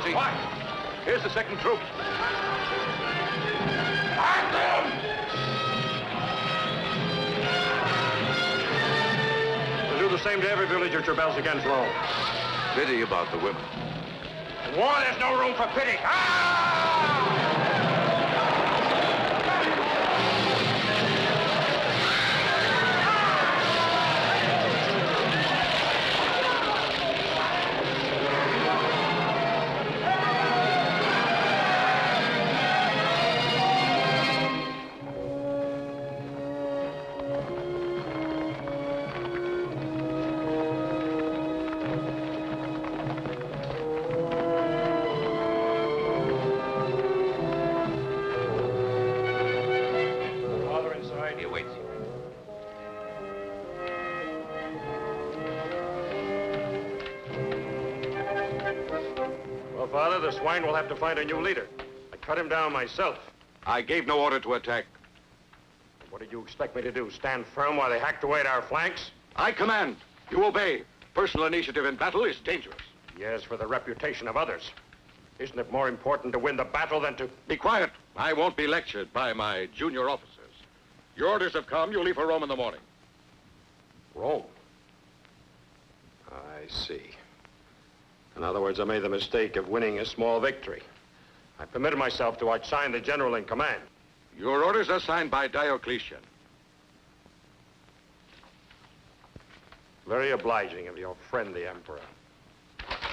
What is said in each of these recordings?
Tozzi. What? Here's the second troop. At them! We'll do the same to every village which rebels against Rome. Pity about the women. In war, there's no room for pity. Father, the swine will have to find a new leader. I cut him down myself. I gave no order to attack. What did you expect me to do? Stand firm while they hacked away at our flanks? I command. You obey. Personal initiative in battle is dangerous. Yes, for the reputation of others. Isn't it more important to win the battle than to... Be quiet. I won't be lectured by my junior officers. Your orders have come. You leave for Rome in the morning. Rome? I see. In other words, I made the mistake of winning a small victory. I permitted myself to outshine the general in command. Your orders are signed by Diocletian. Very obliging of your friend, the Emperor.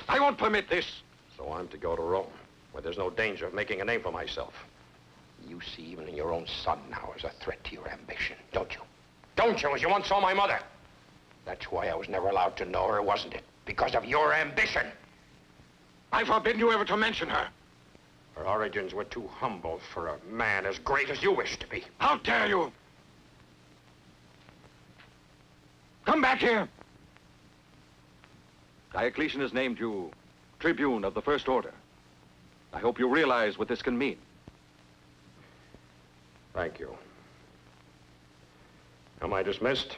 I won't permit this. So I'm to go to Rome, where there's no danger of making a name for myself. You see even in your own son now as a threat to your ambition, don't you? Don't you, as you once saw my mother? That's why I was never allowed to know her, wasn't it? Because of your ambition. I forbid you ever to mention her. Her origins were too humble for a man as great as you wish to be. How dare you? Come back here. Diocletian has named you Tribune of the First Order. I hope you realize what this can mean. Thank you. Am I dismissed?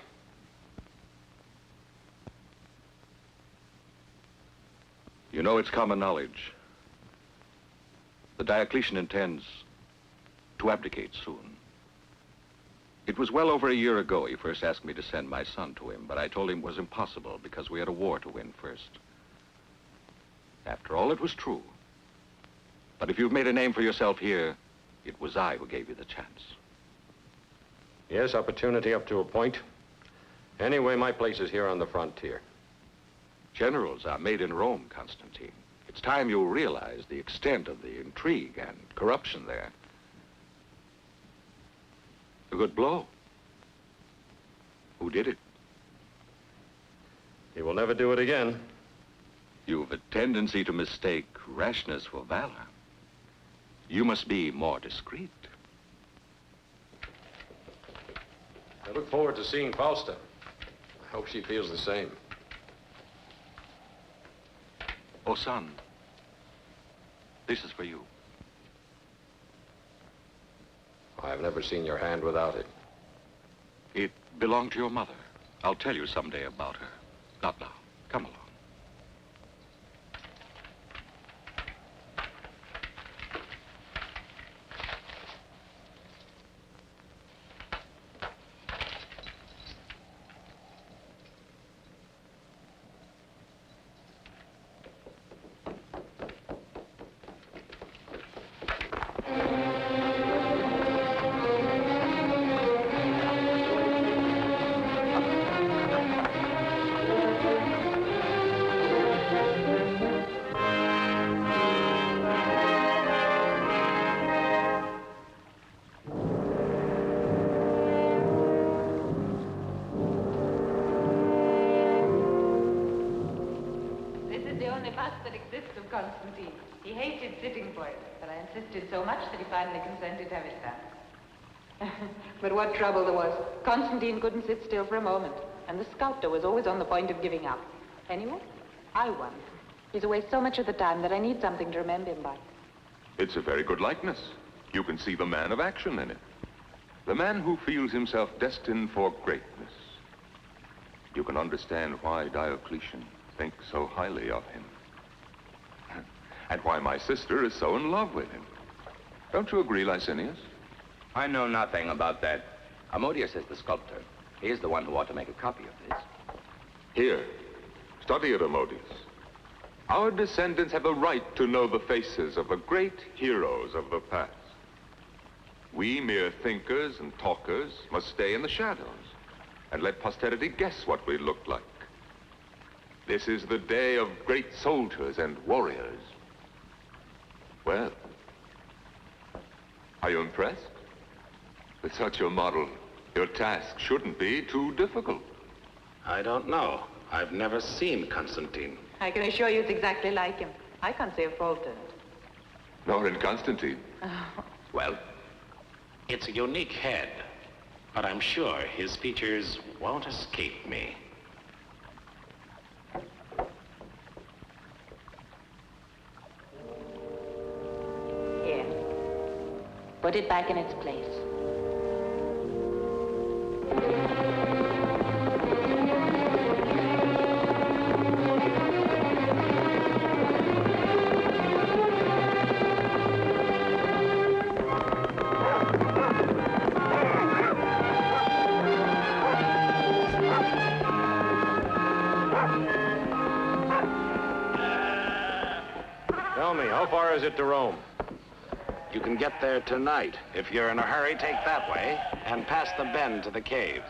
You know, it's common knowledge. The Diocletian intends to abdicate soon. It was well over a year ago he first asked me to send my son to him, but I told him it was impossible because we had a war to win first. After all, it was true. But if you've made a name for yourself here, it was I who gave you the chance. Yes, opportunity up to a point. Anyway, my place is here on the frontier. Generals are made in Rome, Constantine. It's time you realize the extent of the intrigue and corruption there. A good blow. Who did it? He will never do it again. You've a tendency to mistake rashness for valor. You must be more discreet. I look forward to seeing Fausta. I hope she feels the same. Oh, son, this is for you. I've never seen your hand without it. It belonged to your mother. I'll tell you someday about her. Not now. Come along. Constantine. He hated sitting for it, but I insisted so much that he finally consented to have it done. But what trouble there was. Constantine couldn't sit still for a moment, and the sculptor was always on the point of giving up. Anyway, I won. He's away so much of the time that I need something to remember him by. It's a very good likeness. You can see the man of action in it. The man who feels himself destined for greatness. You can understand why Diocletian thinks so highly of him. and why my sister is so in love with him. Don't you agree, Licinius? I know nothing about that. Ammonius is the sculptor. He is the one who ought to make a copy of this. Here, study it, Ammonius. Our descendants have a right to know the faces of the great heroes of the past. We mere thinkers and talkers must stay in the shadows and let posterity guess what we looked like. This is the day of great soldiers and warriors. Well, are you impressed? With such a model, your task shouldn't be too difficult. I don't know. I've never seen Constantine. I can assure you it's exactly like him. I can't see a fault in it. Nor in Constantine. Well, it's a unique head, but I'm sure his features won't escape me. Here. Put it back in its place. Tell me, how far is it to Rome? You can get there tonight. If you're in a hurry, take that way and pass the bend to the caves.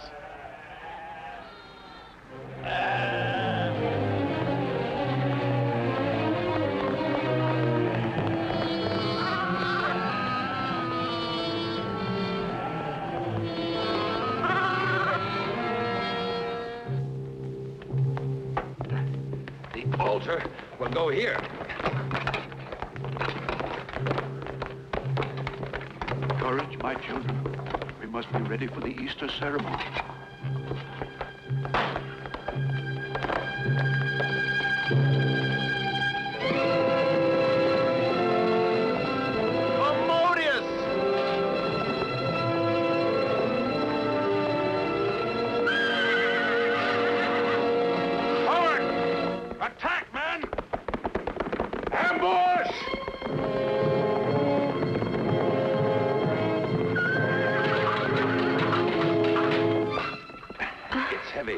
The altar will go here. Courage, my children. We must be ready for the Easter ceremony.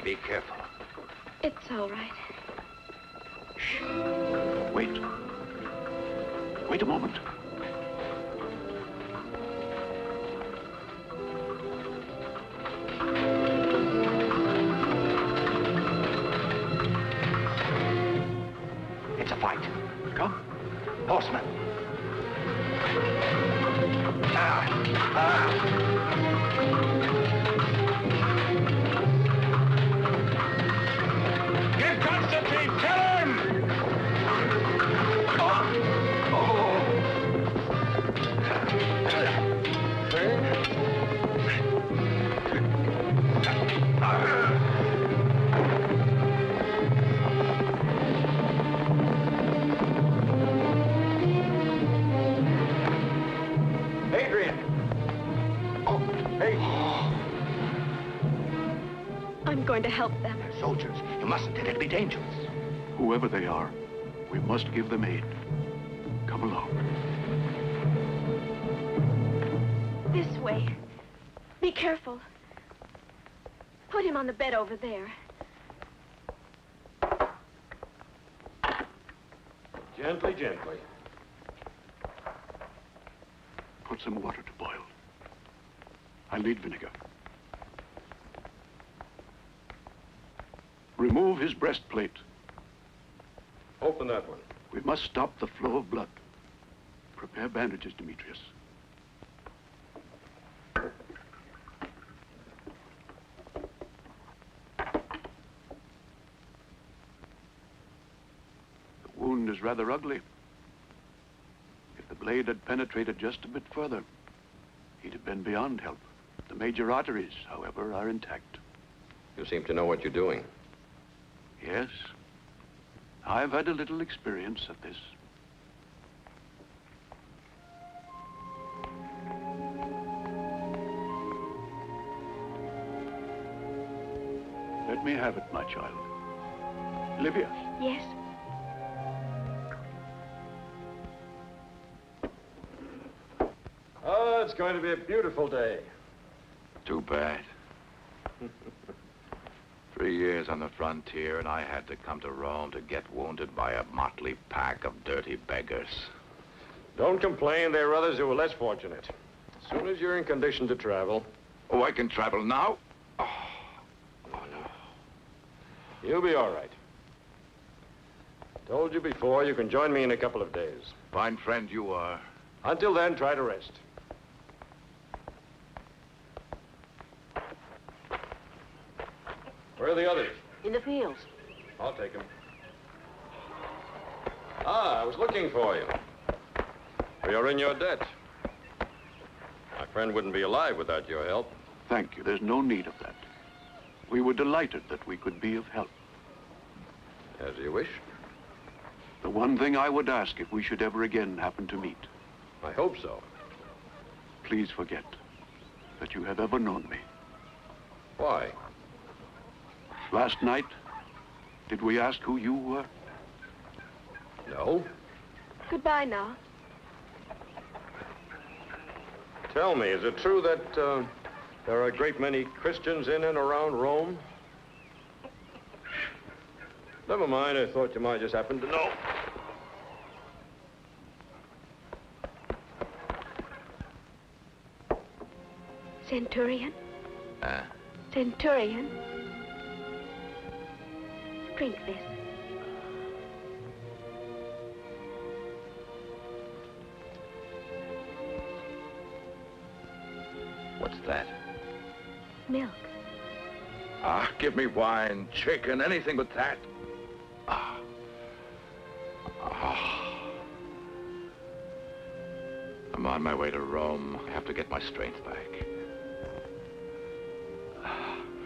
Be careful. It's all right. Shh. Wait. Wait a moment. It's a fight. Come. Horsemen. Get Constantine! Kill him! Hadrian! Oh, hey! I'm going to help them. They're soldiers. You mustn't. It'd be dangerous. Whoever they are, we must give them aid. Come along. This way. Be careful. Put him on the bed over there. Gently, gently. Put some water to boil. I'll need vinegar. Remove his breastplate. Open that one. We must stop the flow of blood. Prepare bandages, Demetrius. The wound is rather ugly. If the blade had penetrated just a bit further, he'd have been beyond help. The major arteries, however, are intact. You seem to know what you're doing. Yes. I've had a little experience at this. Let me have it, my child. Livia. Yes. it's going to be a beautiful day. Too bad. 3 years on the frontier, and I had to come to Rome to get wounded by a motley pack of dirty beggars. Don't complain. There are others who are less fortunate. As soon as you're in condition to travel. Oh, I can travel now? Oh, no. You'll be all right. Told you before, you can join me in a couple of days. Fine friend you are. Until then, try to rest. Where are the others? In the fields. I'll take them. Ah, I was looking for you. You're in your debt. My friend wouldn't be alive without your help. Thank you. There's no need of that. We were delighted that we could be of help. As you wish. The one thing I would ask if we should ever again happen to meet. I hope so. Please forget that you have ever known me. Why? Last night, did we ask who you were? No. Goodbye now. Tell me, is it true that there are a great many Christians in and around Rome? Never mind, I thought you might just happen to know. Centurion? Centurion? Drink this. What's that? Milk. Ah, give me wine, chicken, anything but that. I'm on my way to Rome. I have to get my strength back.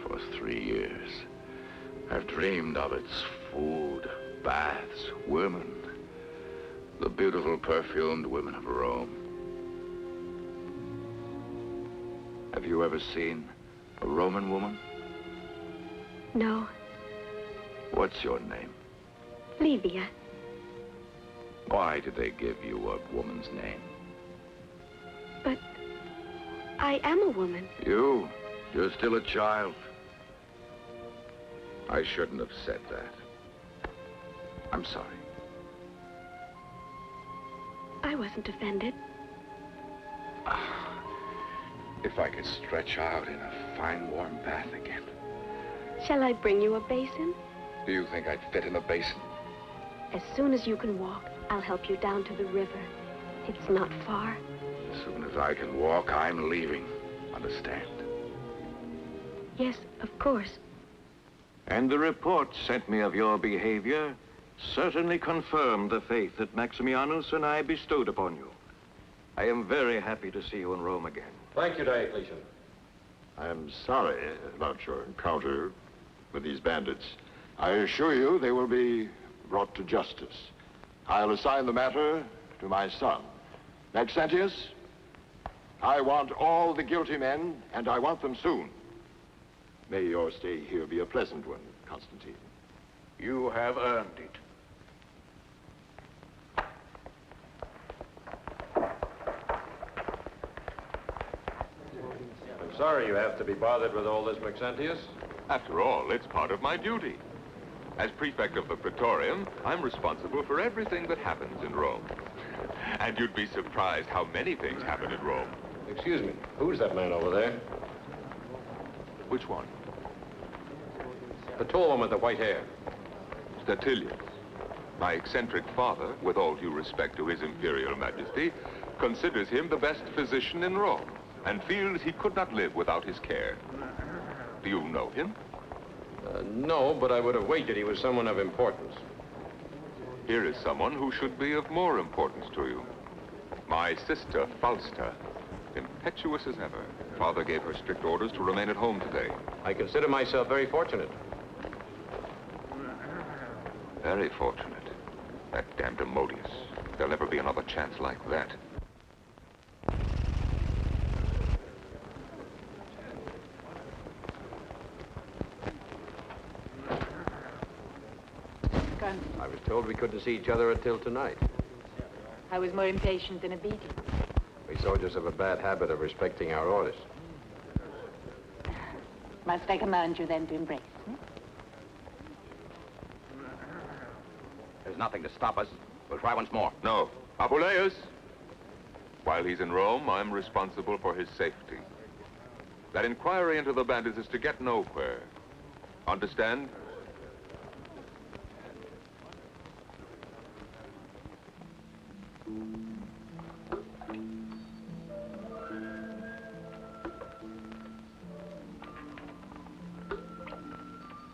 For 3 years, I've dreamed of its food, baths, women. The beautiful, perfumed women of Rome. Have you ever seen a Roman woman? No. What's your name? Livia. Why did they give you a woman's name? But I am a woman. You're still a child. I shouldn't have said that. I'm sorry. I wasn't offended. If I could stretch out in a fine, warm bath again. Shall I bring you a basin? Do you think I'd fit in a basin? As soon as you can walk, I'll help you down to the river. It's not far. As soon as I can walk, I'm leaving. Understand? Yes, of course. And the report sent me of your behavior certainly confirmed the faith that Maximianus and I bestowed upon you. I am very happy to see you in Rome again. Thank you, Diocletian. I'm sorry about your encounter with these bandits. I assure you they will be brought to justice. I'll assign the matter to my son. Maxentius, I want all the guilty men, and I want them soon. May your stay here be a pleasant one, Constantine. You have earned it. I'm sorry you have to be bothered with all this, Maxentius. After all, it's part of my duty. As prefect of the Praetorium, I'm responsible for everything that happens in Rome. And you'd be surprised how many things happen in Rome. Excuse me, who's that man over there? Which one? The tall one with the white hair. Statilius. My eccentric father, with all due respect to his imperial majesty, considers him the best physician in Rome and feels he could not live without his care. Do you know him? No, but I would have wagered he was someone of importance. Here is someone who should be of more importance to you. My sister, Fausta. Impetuous as ever. Father gave her strict orders to remain at home today. I consider myself very fortunate. Very fortunate. That damned Demodius. There'll never be another chance like that. I was told we couldn't see each other until tonight. I was more impatient than a beating. We soldiers have a bad habit of respecting our orders. Must I command you then to embrace? There's nothing to stop us. We'll try once more. No. Apuleius! While he's in Rome, I'm responsible for his safety. That inquiry into the bandits is to get nowhere. Understand?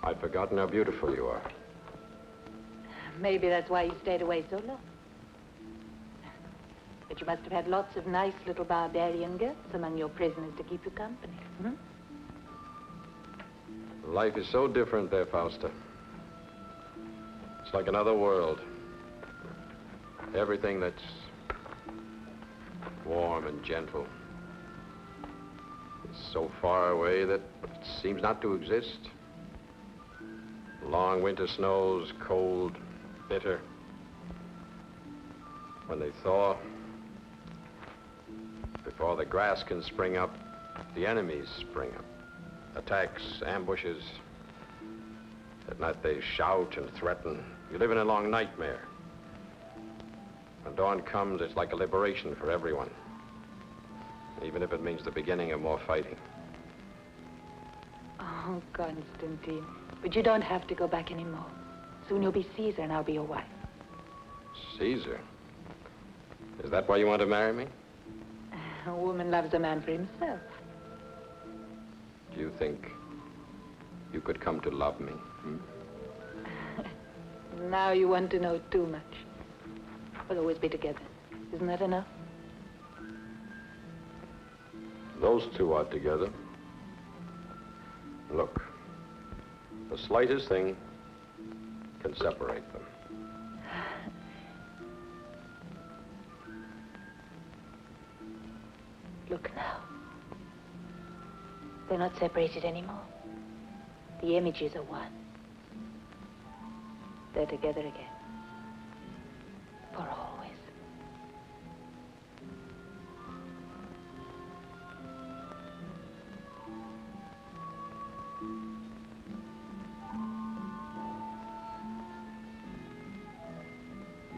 I'd forgotten how beautiful you are. Maybe that's why you stayed away so long. But you must have had lots of nice little barbarian girls among your prisoners to keep you company. Life is so different there, Fausta. It's like another world. Everything that's warm and gentle is so far away that it seems not to exist. Long winter snows, cold, bitter. When they thaw, before the grass can spring up, the enemies spring up. Attacks, ambushes. At night they shout and threaten. You live in a long nightmare. When dawn comes, it's like a liberation for everyone. Even if it means the beginning of more fighting. Oh, Constantine. But you don't have to go back anymore. Soon you'll be Caesar and I'll be your wife. Caesar? Is that why you want to marry me? A woman loves a man for himself. Do you think you could come to love me? Now you want to know too much. We'll always be together. Isn't that enough? Those two are together. Look, the slightest thing can separate them. Look now. They're not separated anymore. The images are one. They're together again. For always.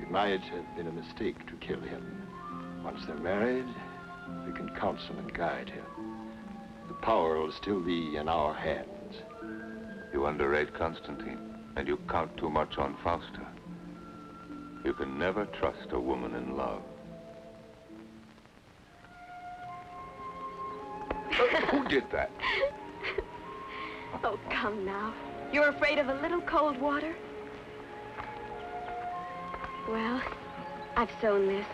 It might have been a mistake to kill him. Once they're married, we can counsel and guide him. The power will still be in our hands. You underrate Constantine, and you count too much on Fausta. You can never trust a woman in love. Who did that? Oh, come now. You're afraid of a little cold water? Well, I've sewn this.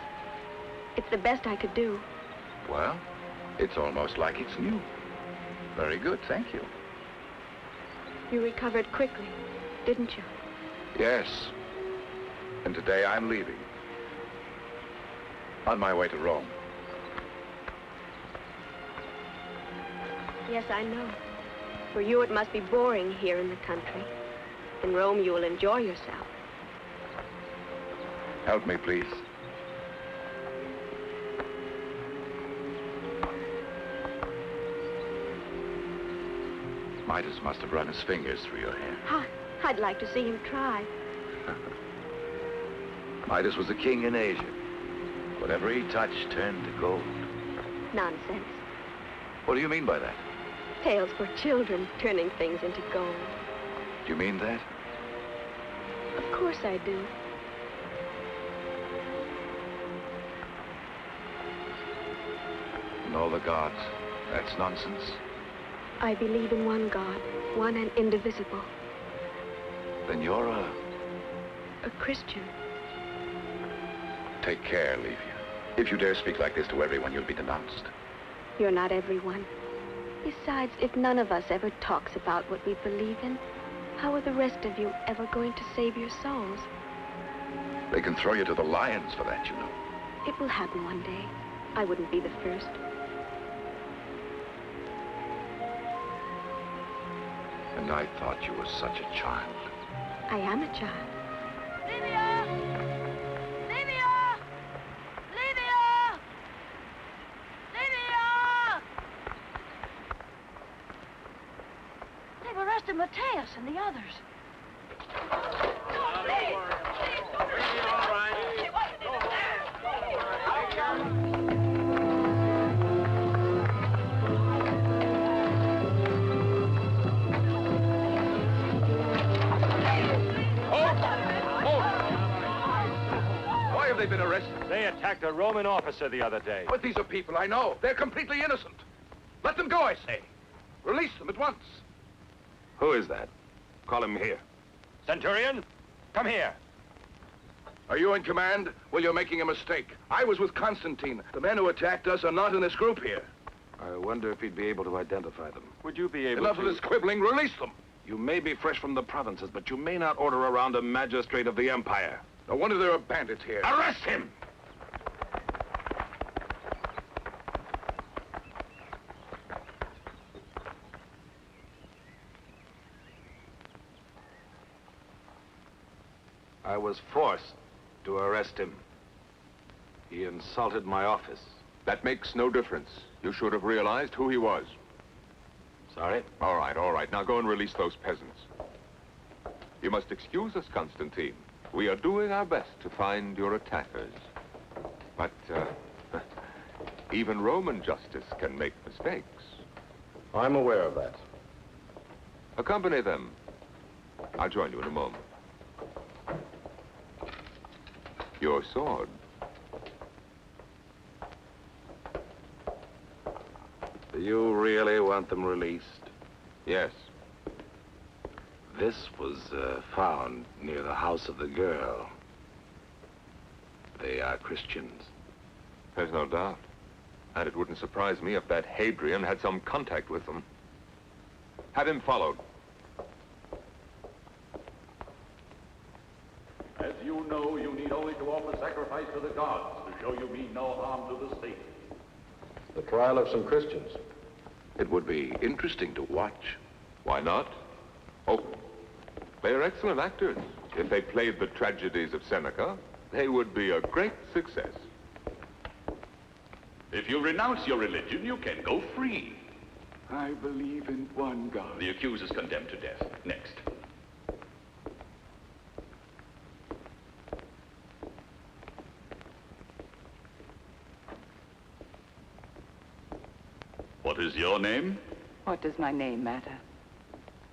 It's the best I could do. Well, it's almost like it's new. Very good, thank you. You recovered quickly, didn't you? Yes. And today I'm leaving. On my way to Rome. Yes, I know. For you, it must be boring here in the country. In Rome, you will enjoy yourself. Help me, please. Midas must have run his fingers through your hair. I'd like to see him try. Midas was a king in Asia. Whatever he touched turned to gold. Nonsense. What do you mean by that? Tales for children, turning things into gold. Do you mean that? Of course I do. And all the gods. That's nonsense. I believe in one God, one and indivisible. Then you're a Christian. Take care, Livia. If you dare speak like this to everyone, you'll be denounced. You're not everyone. Besides, if none of us ever talks about what we believe in, how are the rest of you ever going to save your souls? They can throw you to the lions for that, you know. It will happen one day. I wouldn't be the first. And I thought you were such a child. I am a child. Livia! Livia! Livia! Mateus and the others. Why have they been arrested? They attacked a Roman officer the other day. But these are people I know. They're completely innocent. Let them go, I say. Release them at once. Who is that? Call him here. Centurion, come here. Are you in command? Well, you're making a mistake. I was with Constantine. The men who attacked us are not in this group here. I wonder if he'd be able to identify them. Would you be able Enough to... of this quibbling. Release them. You may be fresh from the provinces, but you may not order around a magistrate of the empire. No wonder there are bandits here. Arrest him! I was forced to arrest him. He insulted my office. That makes no difference. You should have realized who he was. Sorry? All right. Now go and release those peasants. You must excuse us, Constantine. We are doing our best to find your attackers. But, even Roman justice can make mistakes. I'm aware of that. Accompany them. I'll join you in a moment. Your sword. Do you really want them released? Yes. This was found near the house of the girl. They are Christians. There's no doubt. And it wouldn't surprise me if that Hadrian had some contact with them. Have him followed. As you know, you need only to offer sacrifice to the gods to show you mean no harm to the state. The trial of some Christians. It would be interesting to watch. Why not? Oh, they are excellent actors. If they played the tragedies of Seneca, they would be a great success. If you renounce your religion, you can go free. I believe in one God. The accused is condemned to death. Next. What is your name? What does my name matter?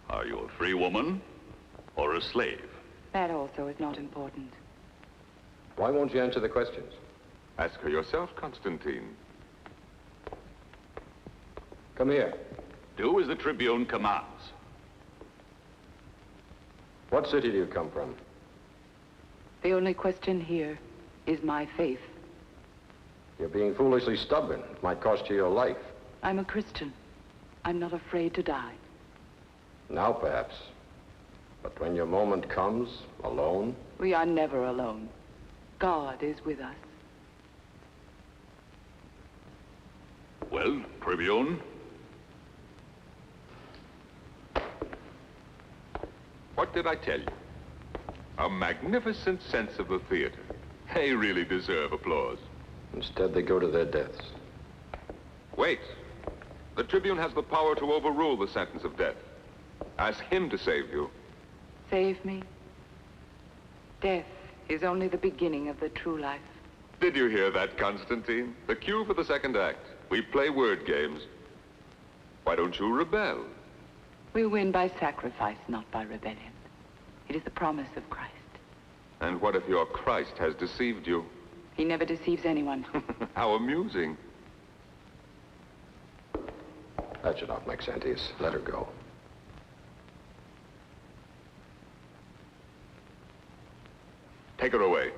Are you a free woman or a slave? That also is not important. Why won't you answer the questions? Ask her yourself, Constantine. Come here. Do as the Tribune commands. What city do you come from? The only question here is my faith. You're being foolishly stubborn. It might cost you your life. I'm a Christian. I'm not afraid to die. Now, perhaps. But when your moment comes, alone... We are never alone. God is with us. Well, Tribune? What did I tell you? A magnificent sense of the theater. They really deserve applause. Instead, they go to their deaths. Wait. The Tribune has the power to overrule the sentence of death. Ask him to save you. Save me? Death is only the beginning of the true life. Did you hear that, Constantine? The cue for the second act. We play word games. Why don't you rebel? We win by sacrifice, not by rebellion. It is the promise of Christ. And what if your Christ has deceived you? He never deceives anyone. How amusing. That's enough, Maxentius. Let her go. Take her away.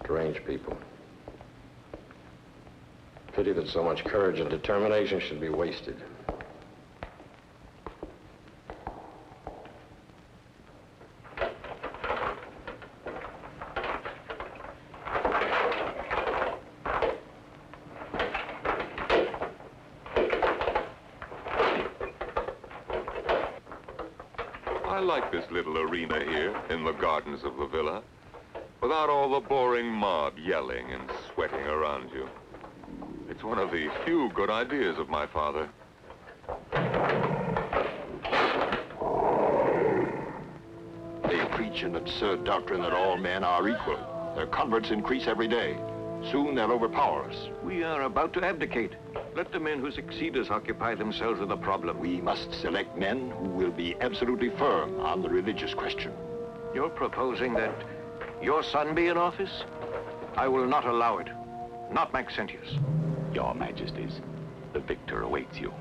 Strange people. Pity that so much courage and determination should be wasted. I like this little arena here in the gardens of the villa, without all the boring mob yelling and sweating around you. It's one of the few good ideas of my father. They preach an absurd doctrine that all men are equal. Their converts increase every day. Soon they'll overpower us. We are about to abdicate. Let the men who succeed us occupy themselves with the problem. We must select men who will be absolutely firm on the religious question. You're proposing that your son be in office? I will not allow it. Not Maxentius. Your Majesties, the victor awaits you.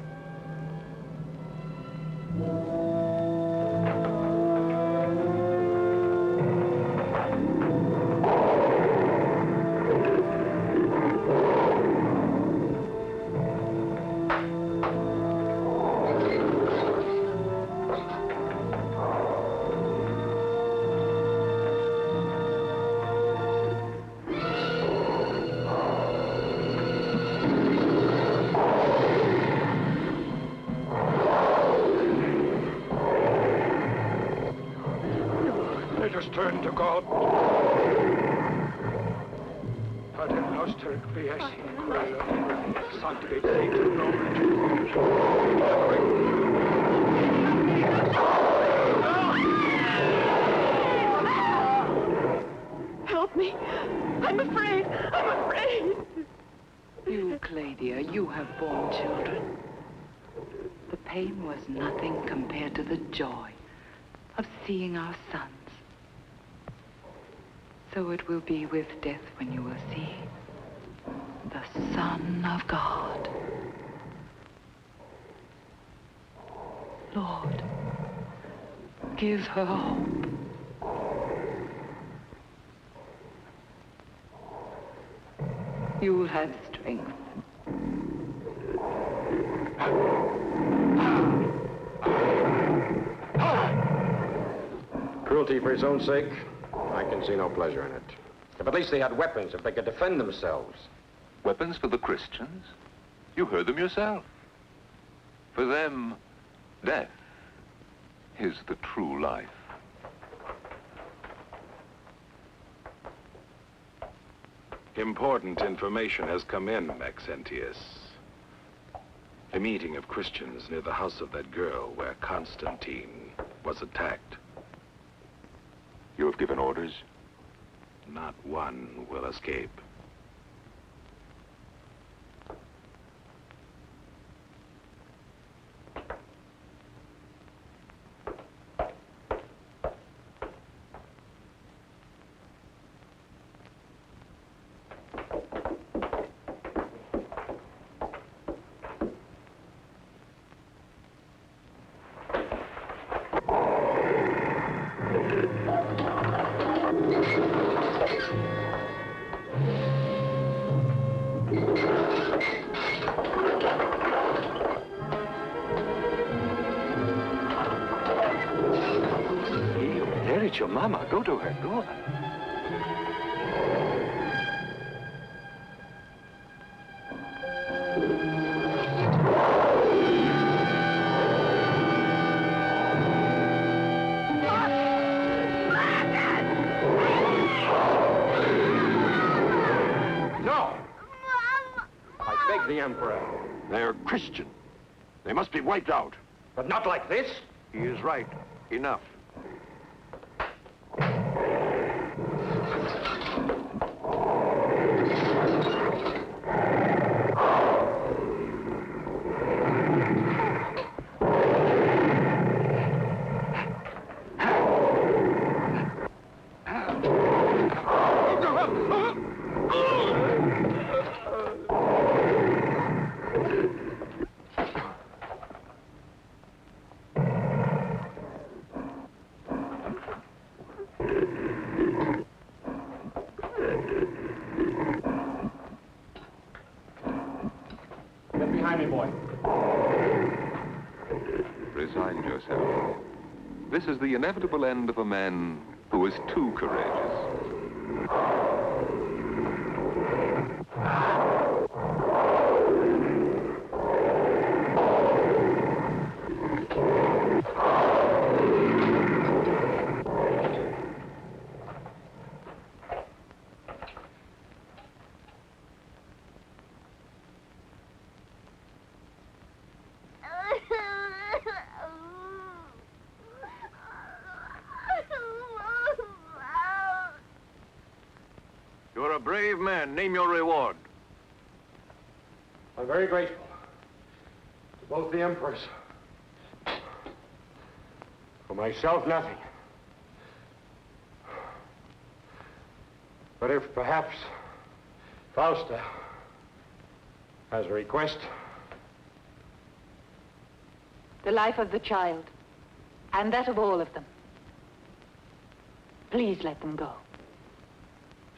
Turn to God. Pater noster qui es in coelo, sanctificetur nomen Tuum. Help me. I'm afraid. I'm afraid. You, Claudia, you have borne children. The pain was nothing compared to the joy of seeing our sons. So it will be with death when you will see the Son of God. Lord, give her hope. You'll have strength. Cruelty for his own sake? I can see no pleasure in it. If at least they had weapons, if they could defend themselves. Weapons for the Christians? You heard them yourself. For them, death is the true life. Important information has come in, Maxentius. A meeting of Christians near the house of that girl where Constantine was attacked. You have given orders? Not one will escape. Your mama. Go to her. Go on. No! I beg the Emperor. They're Christian. They must be wiped out. But not like this. He is right. Enough. Resign yourself. This is the inevitable end of a man who is too courageous. brave man. Name your reward. I'm very grateful to both the emperors. For myself, nothing. But if perhaps Fausta has a request. The life of the child, and that of all of them. Please let them go.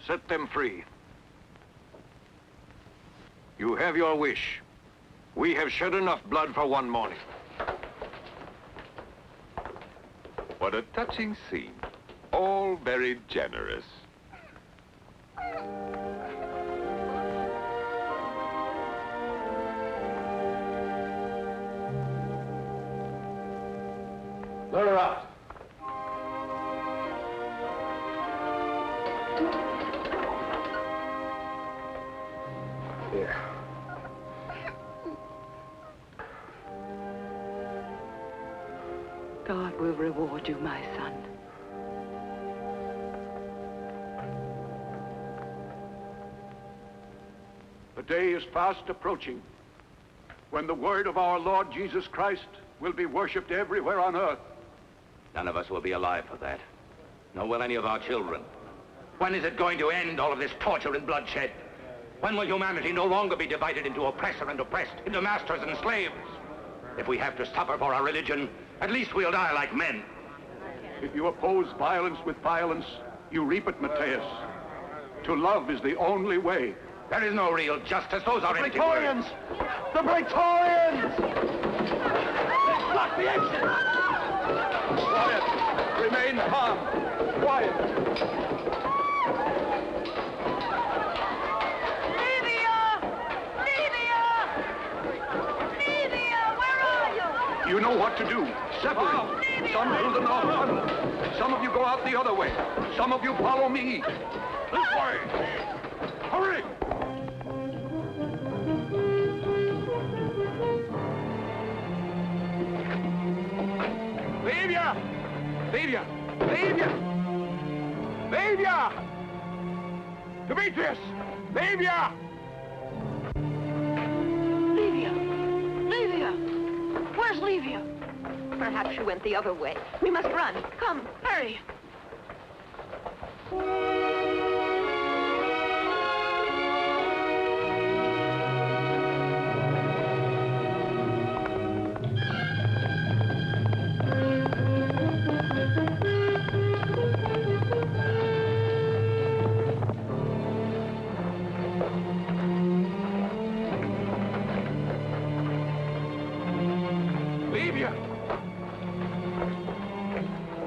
Set them free. You have your wish. We have shed enough blood for one morning. What a touching scene. All very generous. Let her out. Here. God will reward you, my son. The day is fast approaching when the word of our Lord Jesus Christ will be worshipped everywhere on earth. None of us will be alive for that. Nor will any of our children. When is it going to end, all of this torture and bloodshed? When will humanity no longer be divided into oppressor and oppressed, into masters and slaves? If we have to suffer for our religion, at least we'll die like men. If you oppose violence with violence, you reap it, Matthias. To love is the only way. There is no real justice. Those are empty Praetorians! words. The Praetorians! Block the exit! Quiet! Remain calm! Quiet! You know what to do. Separate. Some through the north tunnel. Some of you go out the other way. Some of you follow me. This way. Hurry! Livia! Livia! Livia! Livia! Demetrius! Livia! Livia! Livia! Where's Livia? Perhaps she went the other way. We must run. Come, hurry.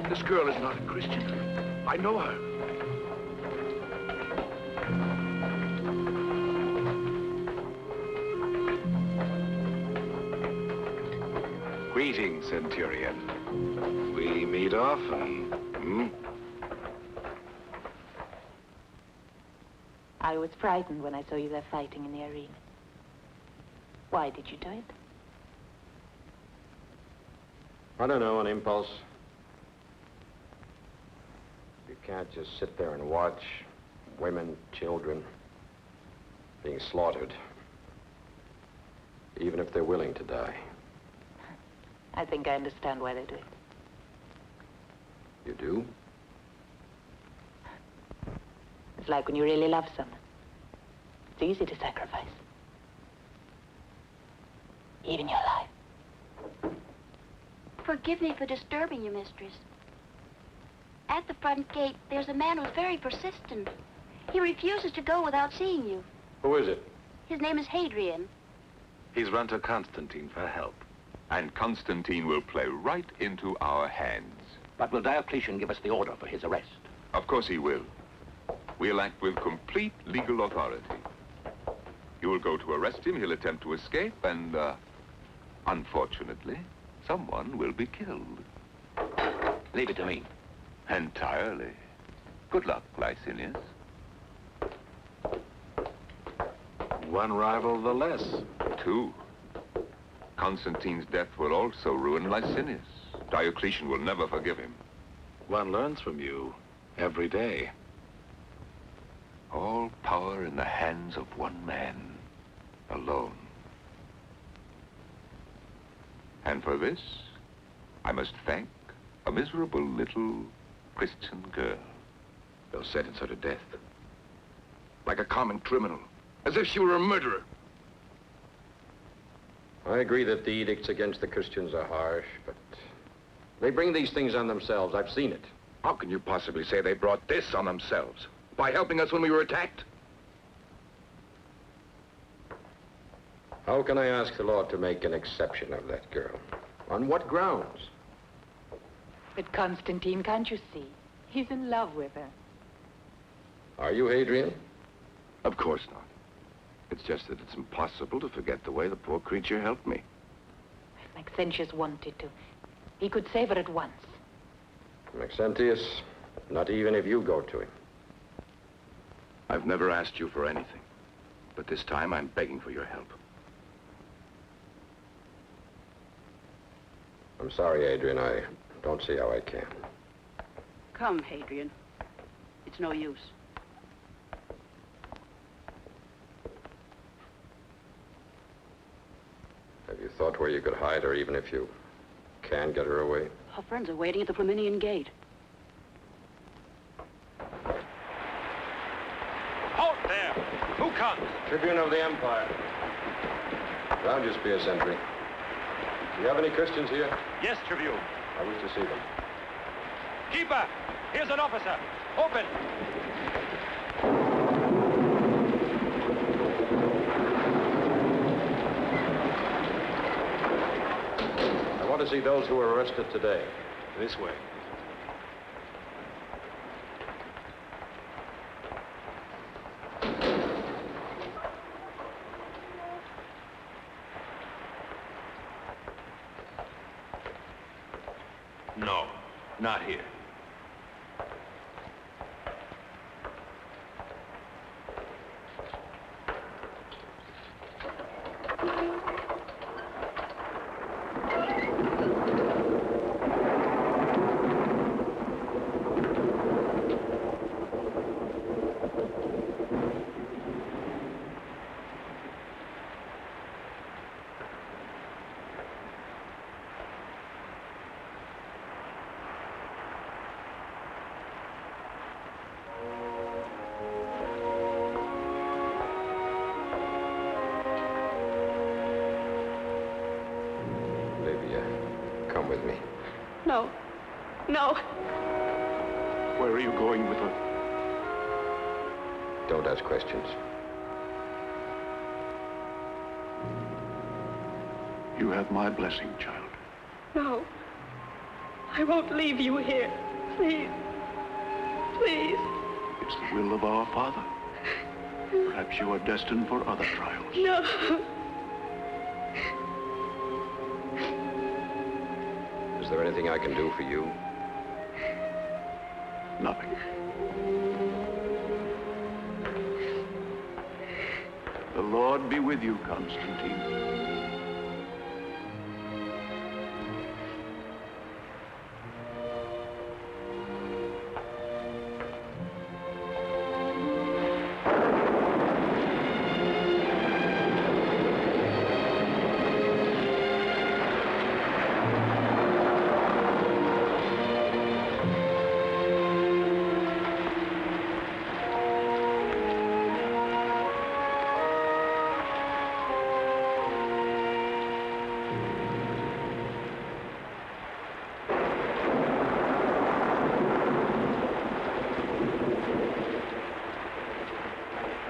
This girl is not a Christian. I know her. Greetings, Centurion. We meet often, hmm? I was frightened when I saw you there fighting in the arena. Why did you do it? I don't know, an impulse. You can't just sit there and watch women, children being slaughtered, even if they're willing to die. I think I understand why they do it. You do? It's like when you really love someone. It's easy to sacrifice. Even your life. Forgive me for disturbing you, mistress. At the front gate, there's a man who's very persistent. He refuses to go without seeing you. Who is it? His name is Hadrian. He's run to Constantine for help. And Constantine will play right into our hands. But will Diocletian give us the order for his arrest? Of course he will. We'll act with complete legal authority. You will go to arrest him, he'll attempt to escape, and, unfortunately, someone will be killed. Leave it to me. Entirely. Good luck, Licinius. One rival the less. Two. Constantine's death will also ruin Licinius. Diocletian will never forgive him. One learns from you every day. All power in the hands of one man, alone. And for this, I must thank a miserable little Christian girl. They'll sentence her to death. Like a common criminal. As if she were a murderer. I agree that the edicts against the Christians are harsh, but they bring these things on themselves. I've seen it. How can you possibly say they brought this on themselves? By helping us when we were attacked? How can I ask the Lord to make an exception of that girl? On what grounds? But Constantine, can't you see? He's in love with her. Are you, Hadrian? Of course not. It's just that it's impossible to forget the way the poor creature helped me. Maxentius wanted to. He could save her at once. Maxentius, not even if you go to him. I've never asked you for anything, but this time I'm begging for your help. I'm sorry, Hadrian. I don't see how I can. Come, Hadrian. It's no use. Have you thought where you could hide her, even if you can get her away? Our friends are waiting at the Flaminian Gate. Halt there! Who comes? Tribune of the Empire. Round your spear sentry. Do you have any Christians here? Yes, Tribune. I wish to see them. Keeper! Here's an officer. Open! I want to see those who were arrested today. This way. No, not here. Come with me. No. No. Where are you going with her? Don't ask questions. You have my blessing, child. No. I won't leave you here. Please. Please. It's the will of our Father. Perhaps you are destined for other trials. No. Is there anything I can do for you? Nothing. The Lord be with you, Constantine.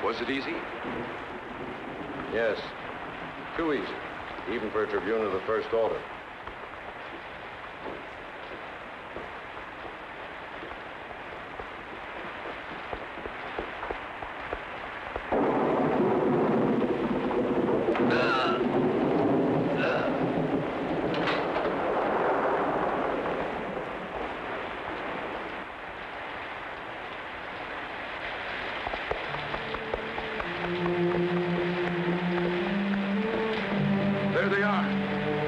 Was it easy? Yes. Too easy. Even for a tribune of the first order. There they are.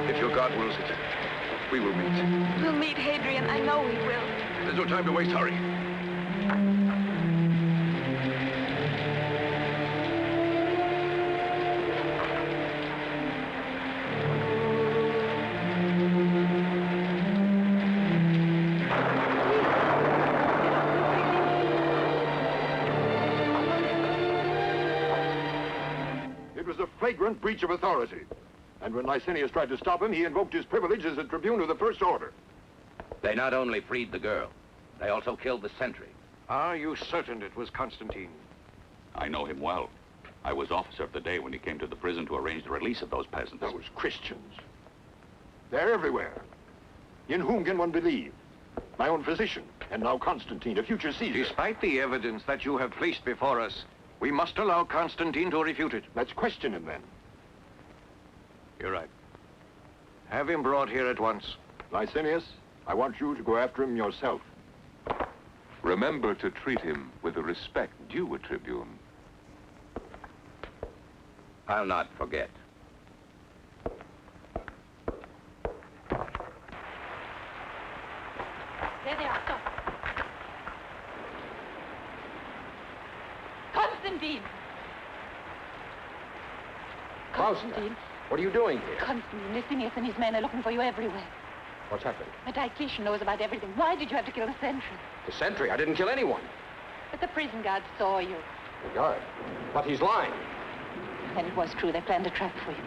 If your God wills it, we will meet. We'll meet, Hadrian. I know we will. There's no time to waste. Hurry. flagrant breach of authority. And when Licinius tried to stop him, he invoked his privilege as a tribune of the First Order. They not only freed the girl, they also killed the sentry. Are you certain it was Constantine? I know him well. I was officer of the day when he came to the prison to arrange the release of those peasants. Those Christians. They're everywhere. In whom can one believe? My own physician, and now Constantine, a future Caesar. Despite the evidence that you have placed before us, we must allow Constantine to refute it. Let's question him, then. You're right. Have him brought here at once. Licinius, I want you to go after him yourself. Remember to treat him with the respect due a tribune. I'll not forget. There they are, stop. Constantine! Fausta, what are you doing here? Constantine, Licinius and his men are looking for you everywhere. What's happened? The Diocletian knows about everything. Why did you have to kill the sentry? The sentry? I didn't kill anyone. But the prison guard saw you. The guard? But he's lying. Then it was true. They planned a trap for you.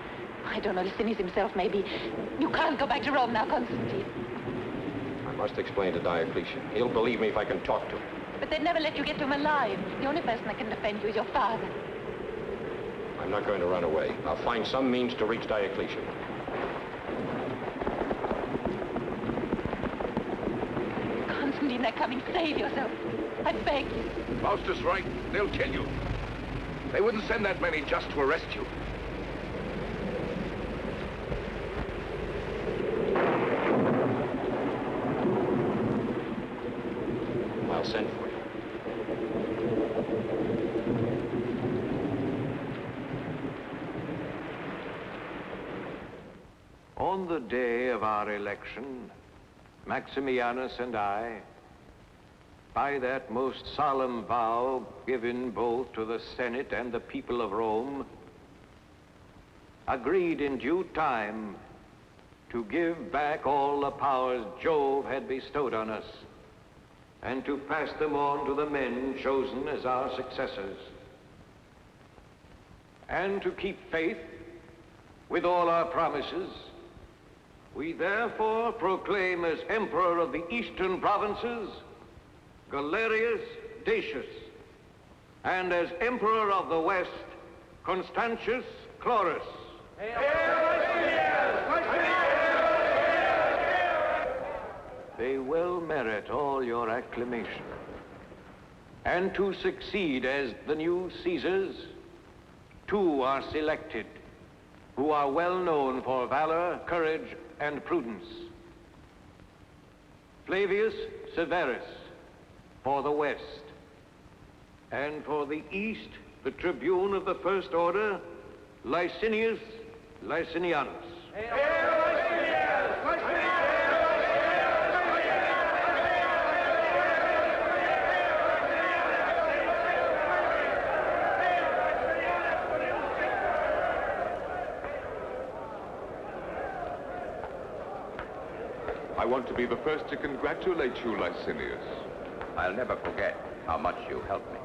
I don't know, Licinius himself, maybe. You can't go back to Rome now, Constantine. I must explain to Diocletian. He'll believe me if I can talk to him. But they'd never let you get to him alive. The only person that can defend you is your father. I'm not going to run away. I'll find some means to reach Diocletian. Constantine, they're coming. Save yourself. I beg you. Fausta's right. They'll kill you. They wouldn't send that many just to arrest you. I'll send for you. On the day of our election, Maximianus and I, by that most solemn vow given both to the Senate and the people of Rome, agreed in due time to give back all the powers Jove had bestowed on us and to pass them on to the men chosen as our successors, and to keep faith with all our promises. We therefore proclaim as Emperor of the Eastern Provinces Galerius Decius, and as Emperor of the West Constantius Chlorus. They well merit all your acclamation. And to succeed as the new Caesars, two are selected, who are well known for valor, courage, and prudence. Flavius Severus, for the West, and for the East, the tribune of the First Order, Licinius Licinianus. I want to be the first to congratulate you, Licinius. I'll never forget how much you helped me.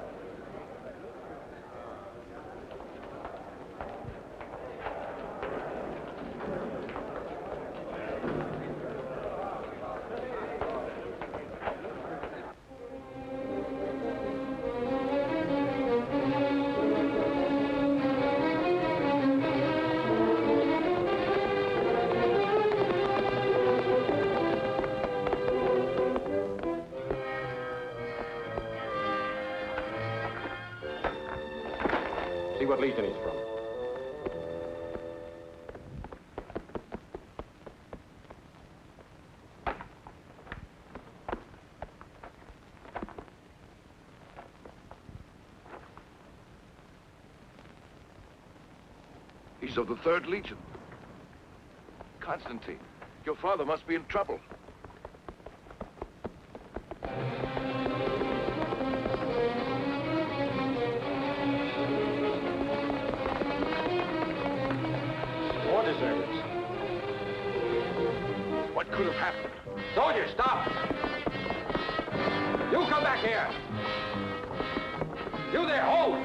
See what legion he's from. He's of the 3rd Legion. Constantine, your father must be in trouble. What could have happened? Soldiers, stop! You come back here! You there, hold!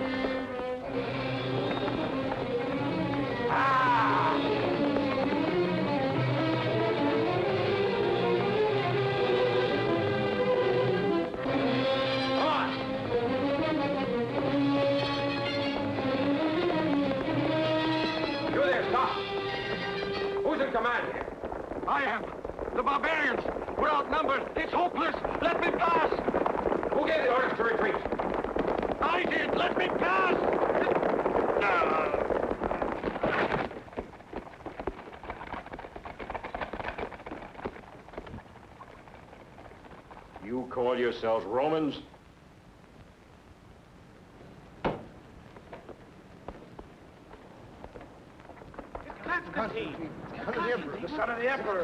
I am. The barbarians. We're outnumbered. It's hopeless. Let me pass. Who gave the orders to retreat? I did. Let me pass. You call yourselves Romans? Constantine. The Emperor, the son of the Emperor.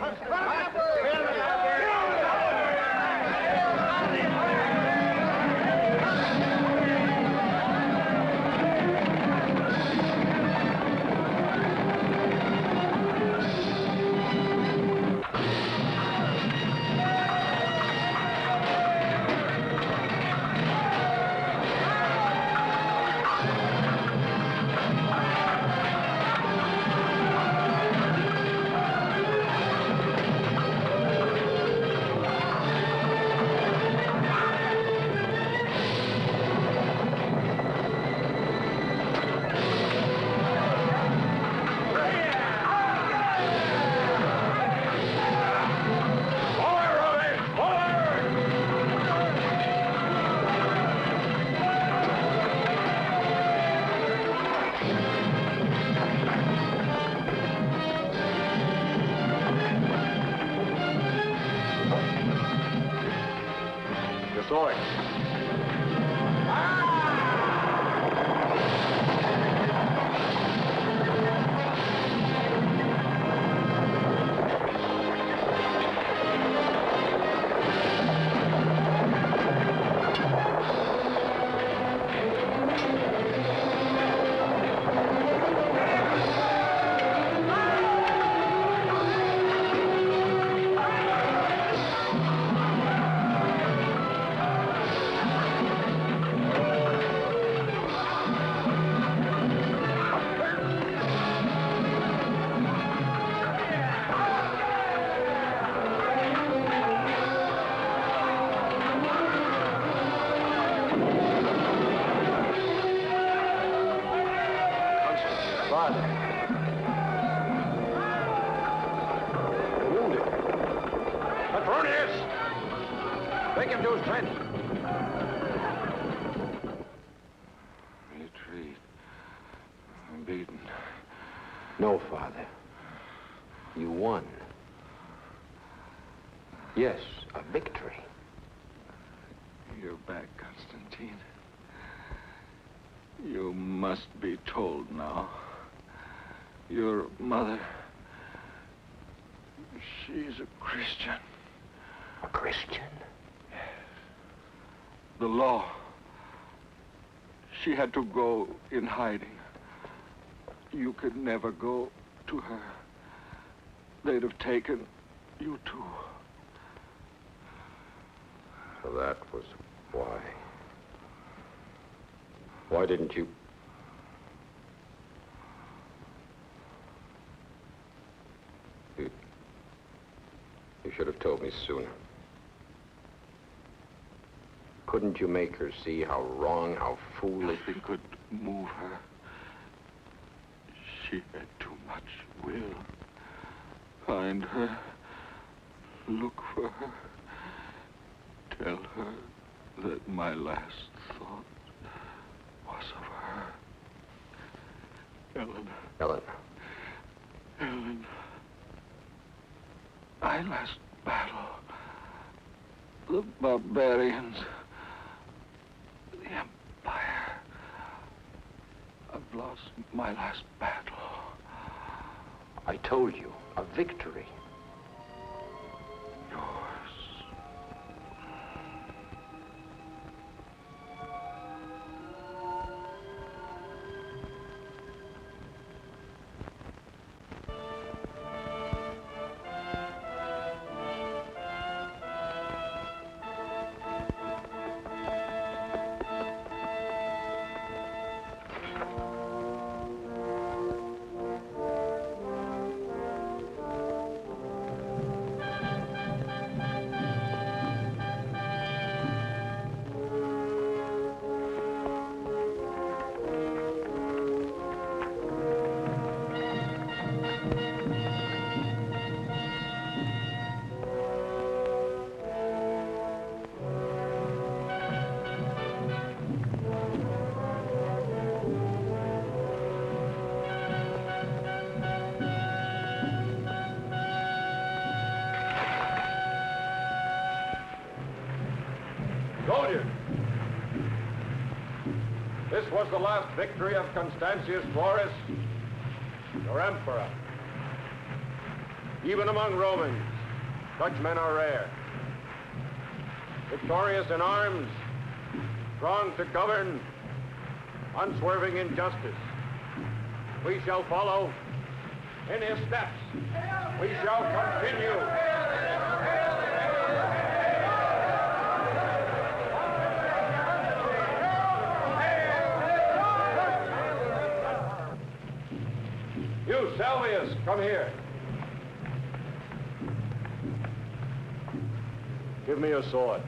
Take him to his trench. Retreat. I'm beaten. No, Father. You won. Yes, a victory. You're back, Constantine. You must be told now. Your mother, she's a Christian. A Christian? Yes. The law. She had to go in hiding. You could never go to her. They'd have taken you too. So that was why. Why didn't you? You should have told me sooner. Couldn't you make her see how wrong, how foolish? Nothing could move her. She had too much will. Find her. Look for her. Tell her that my last thought was of her. Ellen. Ellen. Ellen. My last battle. The barbarians. The Empire. I've lost my last battle. I told you, a victory. This was the last victory of Constantius Chlorus, your emperor. Even among Romans, such men are rare. Victorious in arms, strong to govern, unswerving in justice. We shall follow in his steps. We shall continue. You, Salvius, come here. Give me your sword.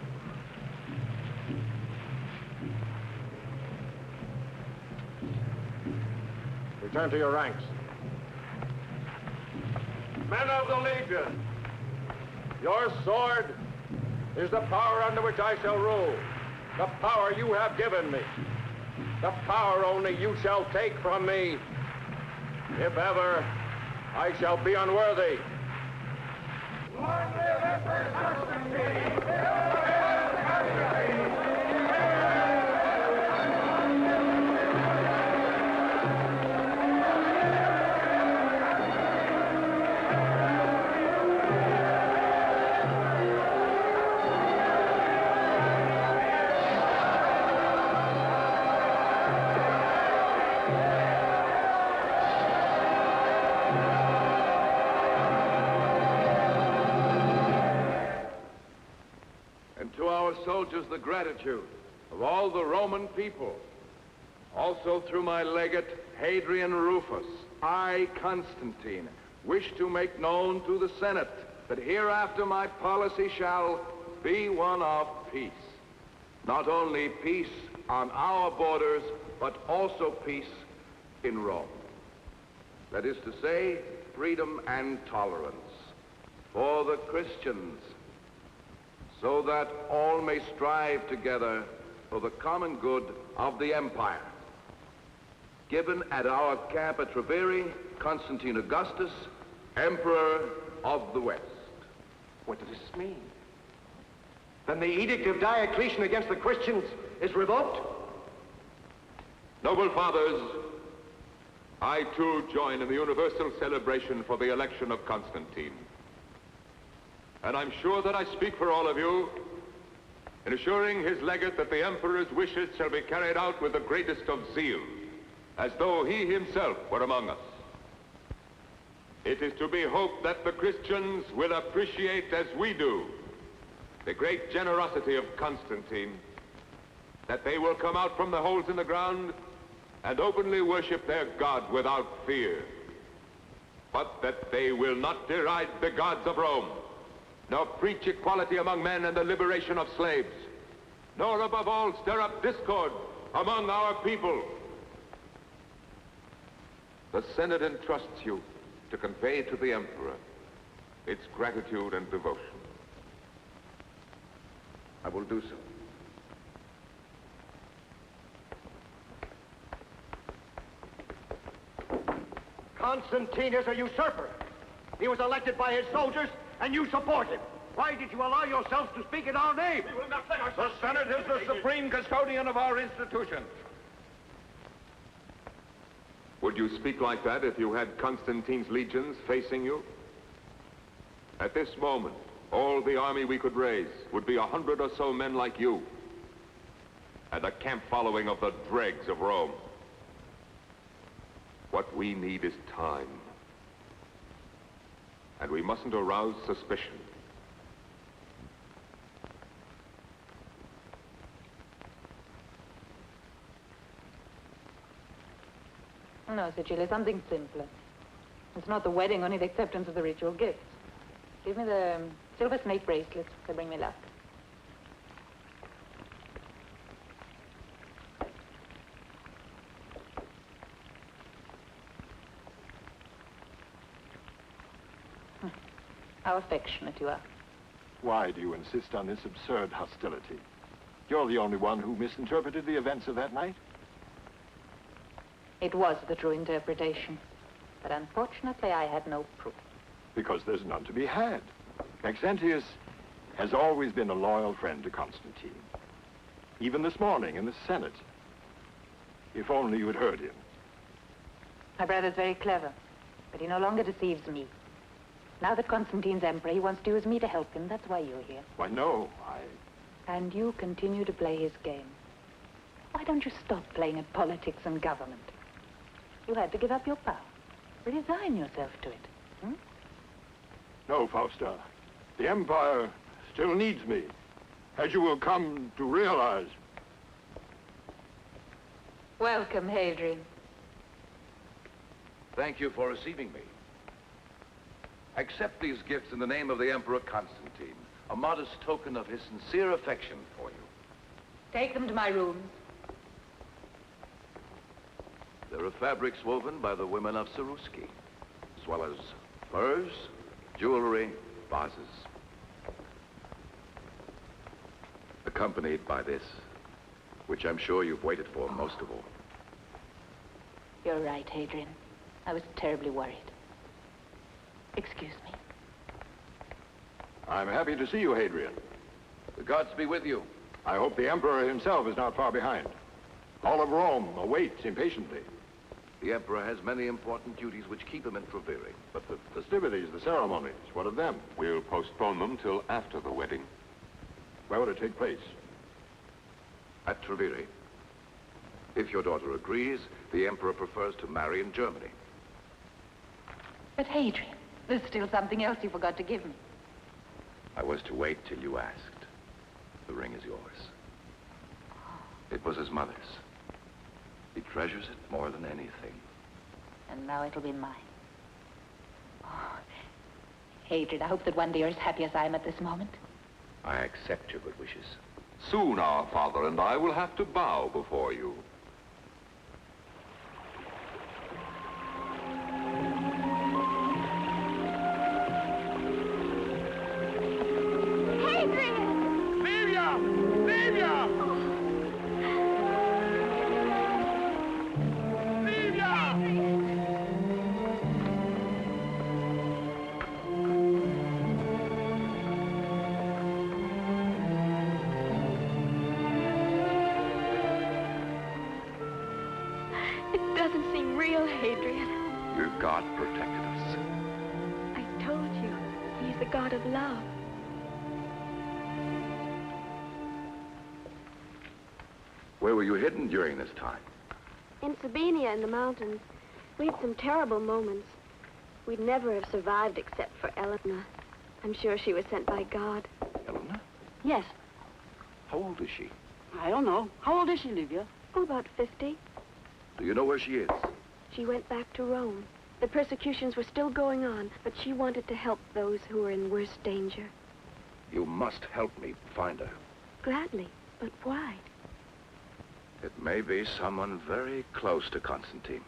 Return to your ranks. Men of the Legion, your sword is the power under which I shall rule. The power you have given me. The power only you shall take from me, if ever I shall be unworthy. Long live Emperor Constantine! Soldiers the gratitude of all the Roman people. Also through my legate, Hadrian Rufus, I, Constantine, wish to make known to the Senate that hereafter my policy shall be one of peace. Not only peace on our borders, but also peace in Rome. That is to say, freedom and tolerance for the Christians, so that all may strive together for the common good of the empire. Given at our camp at Treveri, Constantine Augustus, Emperor of the West. What does this mean? Then the edict of Diocletian against the Christians is revoked? Noble fathers, I too join in the universal celebration for the election of Constantine. And I'm sure that I speak for all of you in assuring his legate that the emperor's wishes shall be carried out with the greatest of zeal, as though he himself were among us. It is to be hoped that the Christians will appreciate as we do the great generosity of Constantine, that they will come out from the holes in the ground and openly worship their God without fear, but that they will not deride the gods of Rome, nor preach equality among men and the liberation of slaves, nor above all stir up discord among our people. The Senate entrusts you to convey to the Emperor its gratitude and devotion. I will do so. Constantine is a usurper. He was elected by his soldiers, and you support him. Why did you allow yourselves to speak in our name? We will not let ourselves... The Senate is the supreme custodian of our institution. Would you speak like that if you had Constantine's legions facing you? At this moment, all the army we could raise would be 100 or so men like you, and a camp following of the dregs of Rome. What we need is time. And we mustn't arouse suspicion. No, Sicily, something simpler. It's not the wedding, only the acceptance of the ritual gifts. Give me the silver snake bracelets. They bring me luck. How affectionate you are. Why do you insist on this absurd hostility? You're the only one who misinterpreted the events of that night. It was the true interpretation. But unfortunately, I had no proof. Because there's none to be had. Maxentius has always been a loyal friend to Constantine. Even this morning in the Senate. If only you had heard him. My brother's very clever, but he no longer deceives me. Now that Constantine's emperor, he wants to use me to help him. That's why you're here. Why, no, And you continue to play his game. Why don't you stop playing at politics and government? You had to give up your power. Resign yourself to it. Hmm? No, Fausta. The Empire still needs me, as you will come to realize. Welcome, Hadrian. Thank you for receiving me. Accept these gifts in the name of the Emperor Constantine, a modest token of his sincere affection for you. Take them to my rooms. There are fabrics woven by the women of Seruski, as well as furs, jewelry, vases. Accompanied by this, which I'm sure you've waited for most of all. You're right, Hadrian. I was terribly worried. Excuse me. I'm happy to see you, Hadrian. The gods be with you. I hope the Emperor himself is not far behind. All of Rome awaits impatiently. The Emperor has many important duties which keep him in Treviri. But the festivities, the ceremonies, what of them? We'll postpone them till after the wedding. Where would it take place? At Treviri. If your daughter agrees, the Emperor prefers to marry in Germany. But Hadrian, there's still something else you forgot to give me. I was to wait till you asked. The ring is yours. It was his mother's. He treasures it more than anything. And now it'll be mine. Oh, Hadrian, I hope that one day you're as happy as I am at this moment. I accept your good wishes. Soon our father and I will have to bow before you. Hadrian! Livia! Livia! It doesn't seem real, Hadrian. Your God protected us. I told you, he's the god of love. Where were you hidden during this time? In Sabina in the mountains, we had some terrible moments. We'd never have survived except for Eleanor. I'm sure she was sent by God. Eleanor? Yes. How old is she? I don't know. How old is she, Livia? Oh, about 50. Do you know where she is? She went back to Rome. The persecutions were still going on, but she wanted to help those who were in worse danger. You must help me find her. Gladly, but why? It may be someone very close to Constantine.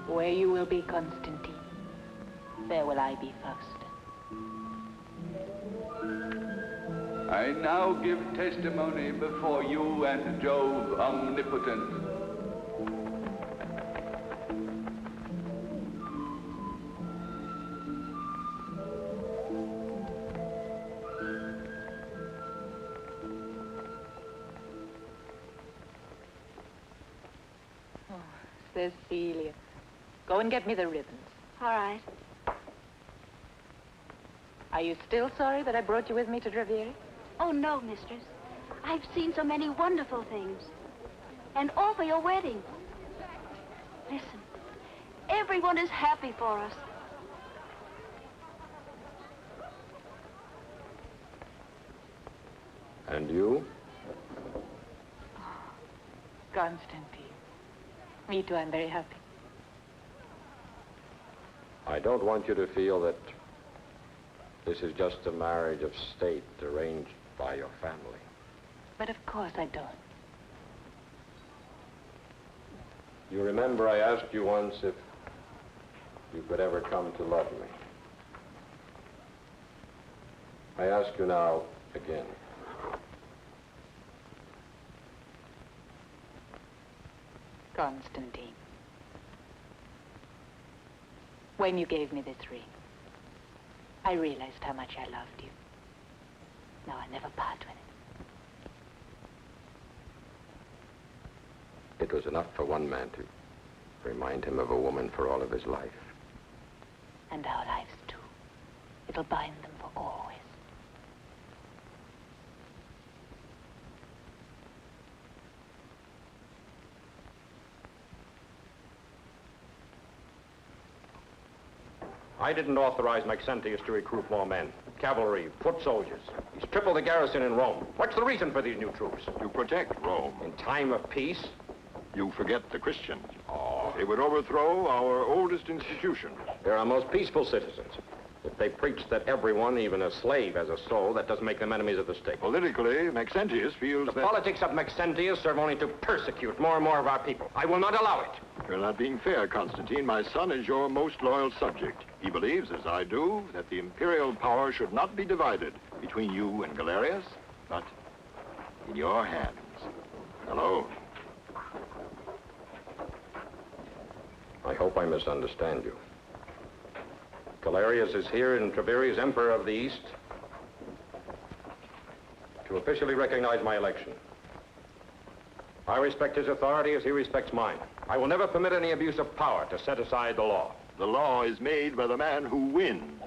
Where you will be, Constantine, there will I be, Fausta. I now give testimony before you and Jove omnipotent. Oh, Cecilia. Go and get me the ribbons. All right. Are you still sorry that I brought you with me to Treviri? Oh, no, mistress. I've seen so many wonderful things. And all for your wedding. Listen, everyone is happy for us. And you? Constantine. Me too, I'm very happy. I don't want you to feel that this is just a marriage of state arranged by your family. But of course I don't. You remember I asked you once if you could ever come to love me. I ask you now again. Constantine. When you gave me this ring, I realized how much I loved you. Now I'll never part with it. It was enough for one man to remind him of a woman for all of his life. And our lives too. It'll bind them for always. I didn't authorize Maxentius to recruit more men. Cavalry, foot soldiers. He's tripled the garrison in Rome. What's the reason for these new troops? To protect Rome. In time of peace? You forget the Christians. Oh. They would overthrow our oldest institutions. They're our most peaceful citizens. If they preach that everyone, even a slave, has a soul, that doesn't make them enemies of the state. Politically, Maxentius feels the that... politics of Maxentius serve only to persecute more and more of our people. I will not allow it. You're not being fair, Constantine. My son is your most loyal subject. He believes, as I do, that the imperial power should not be divided between you and Galerius, but in your hands alone. I hope I misunderstand you. Galerius is here in Treviri as Emperor of the East to officially recognize my election. I respect his authority as he respects mine. I will never permit any abuse of power to set aside the law. The law is made by the man who wins.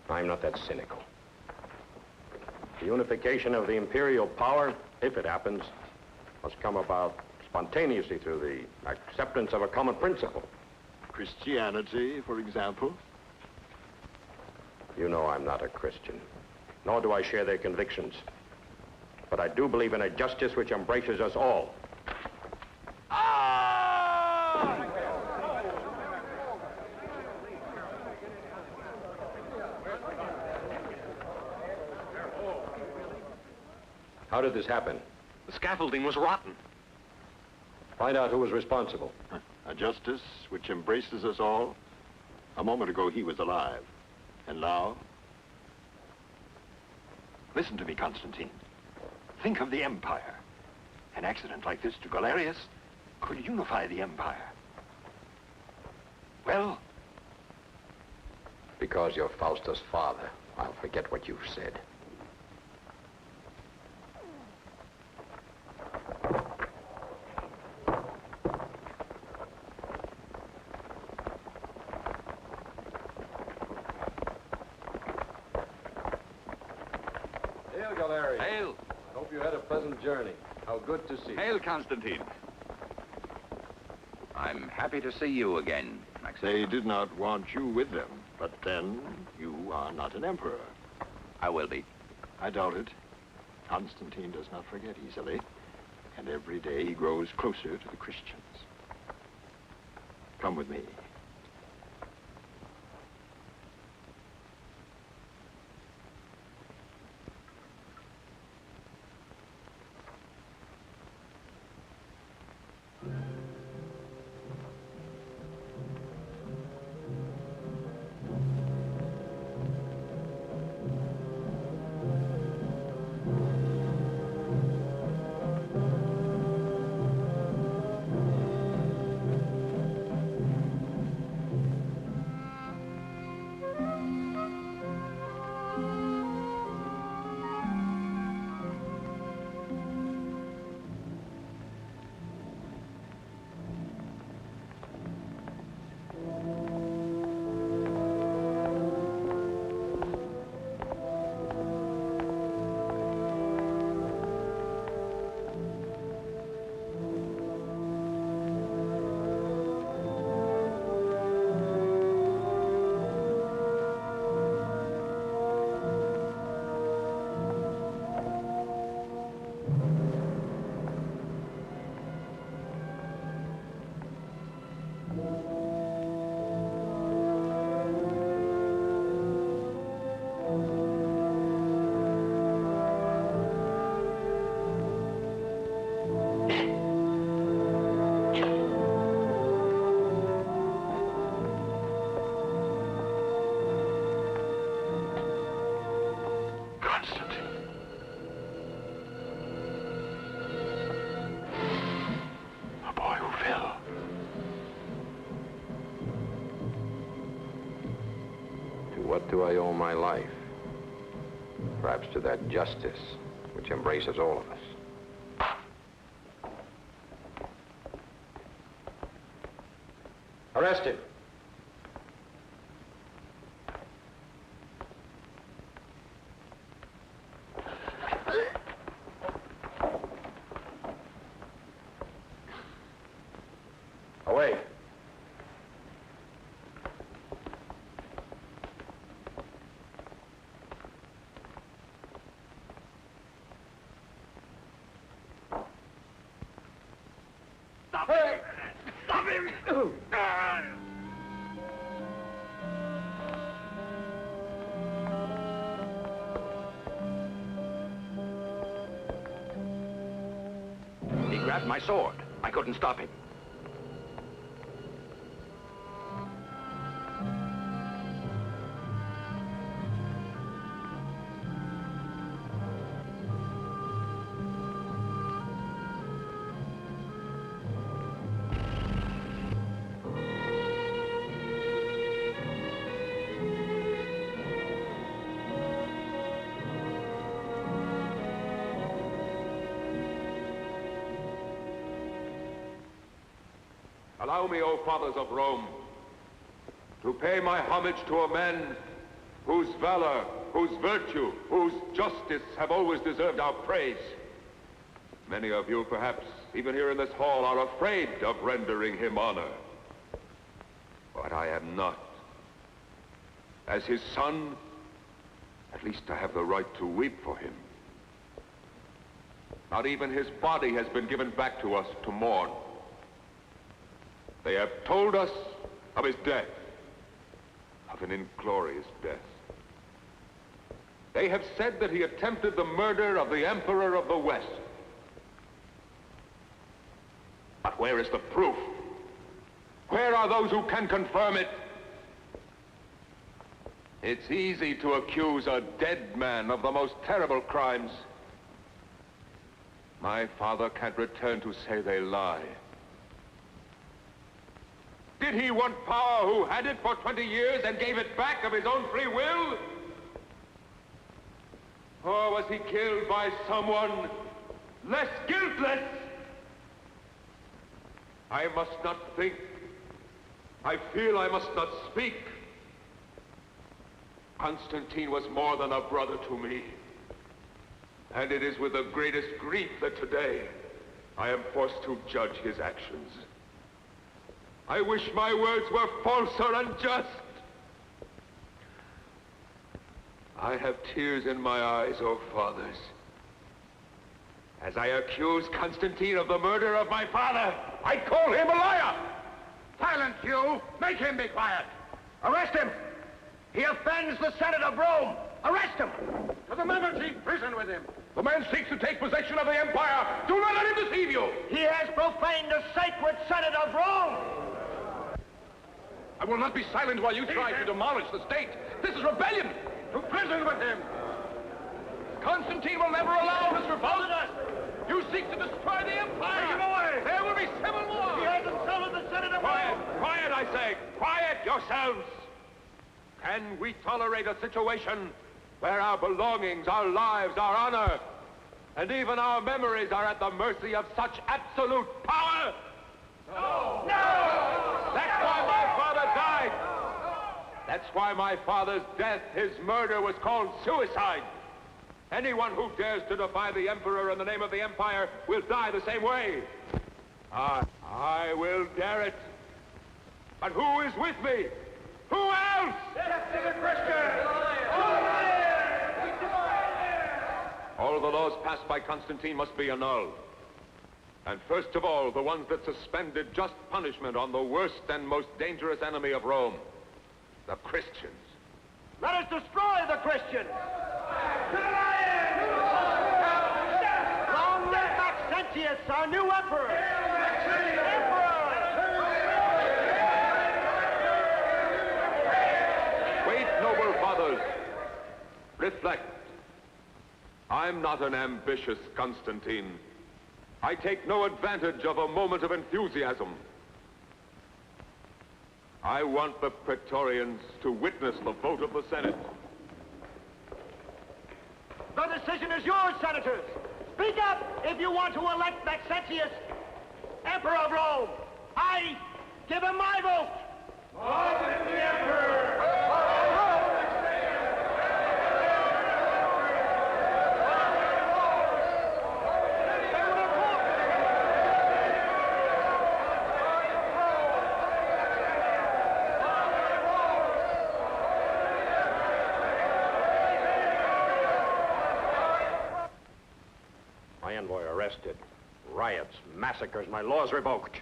I'm not that cynical. The unification of the imperial power, if it happens, must come about spontaneously through the acceptance of a common principle. Christianity, for example. You know I'm not a Christian, nor do I share their convictions. But I do believe in a justice which embraces us all. How did this happen? The scaffolding was rotten. Find out who was responsible. A justice which embraces us all. A moment ago, he was alive. And now? Listen to me, Constantine. Think of the Empire. An accident like this to Galerius could unify the Empire. Well? Because you're Fausta's father, I'll forget what you've said. Hail, Galerius. Hail. Hope you had a pleasant journey. How good to see you. Hail, Constantine. I'm happy to see you again, Maximo. They did not want you with them, but then you are not an emperor. I will be. I doubt it. Constantine does not forget easily, and every day he grows closer to the Christians. Come with me. what do I owe my life? Perhaps to that justice which embraces all of us. Arrest him. Away. Stop him! Stop him! He grabbed my sword. I couldn't stop him. Allow me, O fathers of Rome, to pay my homage to a man whose valor, whose virtue, whose justice have always deserved our praise. Many of you, perhaps, even here in this hall, are afraid of rendering him honor. But I am not. As his son, at least I have the right to weep for him. Not even his body has been given back to us to mourn. They have told us of his death, of an inglorious death. They have said that he attempted the murder of the Emperor of the West. But where is the proof? Where are those who can confirm it? It's easy to accuse a dead man of the most terrible crimes. My father can't return to say they lie. Did he want power who had it for 20 years and gave it back of his own free will? Or was he killed by someone less guiltless? I must not think. I feel I must not speak. Constantine was more than a brother to me. And it is with the greatest grief that today I am forced to judge his actions. I wish my words were false or unjust. I have tears in my eyes, O fathers, as I accuse Constantine of the murder of my father. I call him a liar! Silence, you! Make him be quiet! Arrest him! He offends the Senate of Rome! Arrest him! To the Mamertine prison with him! The man seeks to take possession of the empire! Do not let him deceive you! He has profaned the sacred Senate of Rome! I will not be silent while you try to demolish the state. This is rebellion! To prison with him! Constantine will never allow this revolt! You seek to destroy the empire! Take him away! There will be civil war! He has insulted the Senate of Rome! Quiet, I say! Quiet yourselves! Can we tolerate a situation where our belongings, our lives, our honor, and even our memories are at the mercy of such absolute power? No! No! That's why my father died! That's why my father's death, his murder, was called suicide. Anyone who dares to defy the emperor in the name of the empire will die the same way. I will dare it. But who is with me? Who else? The Christians! All the laws passed by Constantine must be annulled. And first of all, the ones that suspended just punishment on the worst and most dangerous enemy of Rome, the Christians. Let us destroy the Christians! Long live Maxentius, our new emperor! Wait, noble fathers. Reflect. I'm not an ambitious Constantine. I take no advantage of a moment of enthusiasm. I want the Praetorians to witness the vote of the Senate. The decision is yours, senators. Speak up if you want to elect Maxentius Emperor of Rome. I give him my vote. Vote the Emperor. My envoy arrested. Riots, massacres, my laws revoked.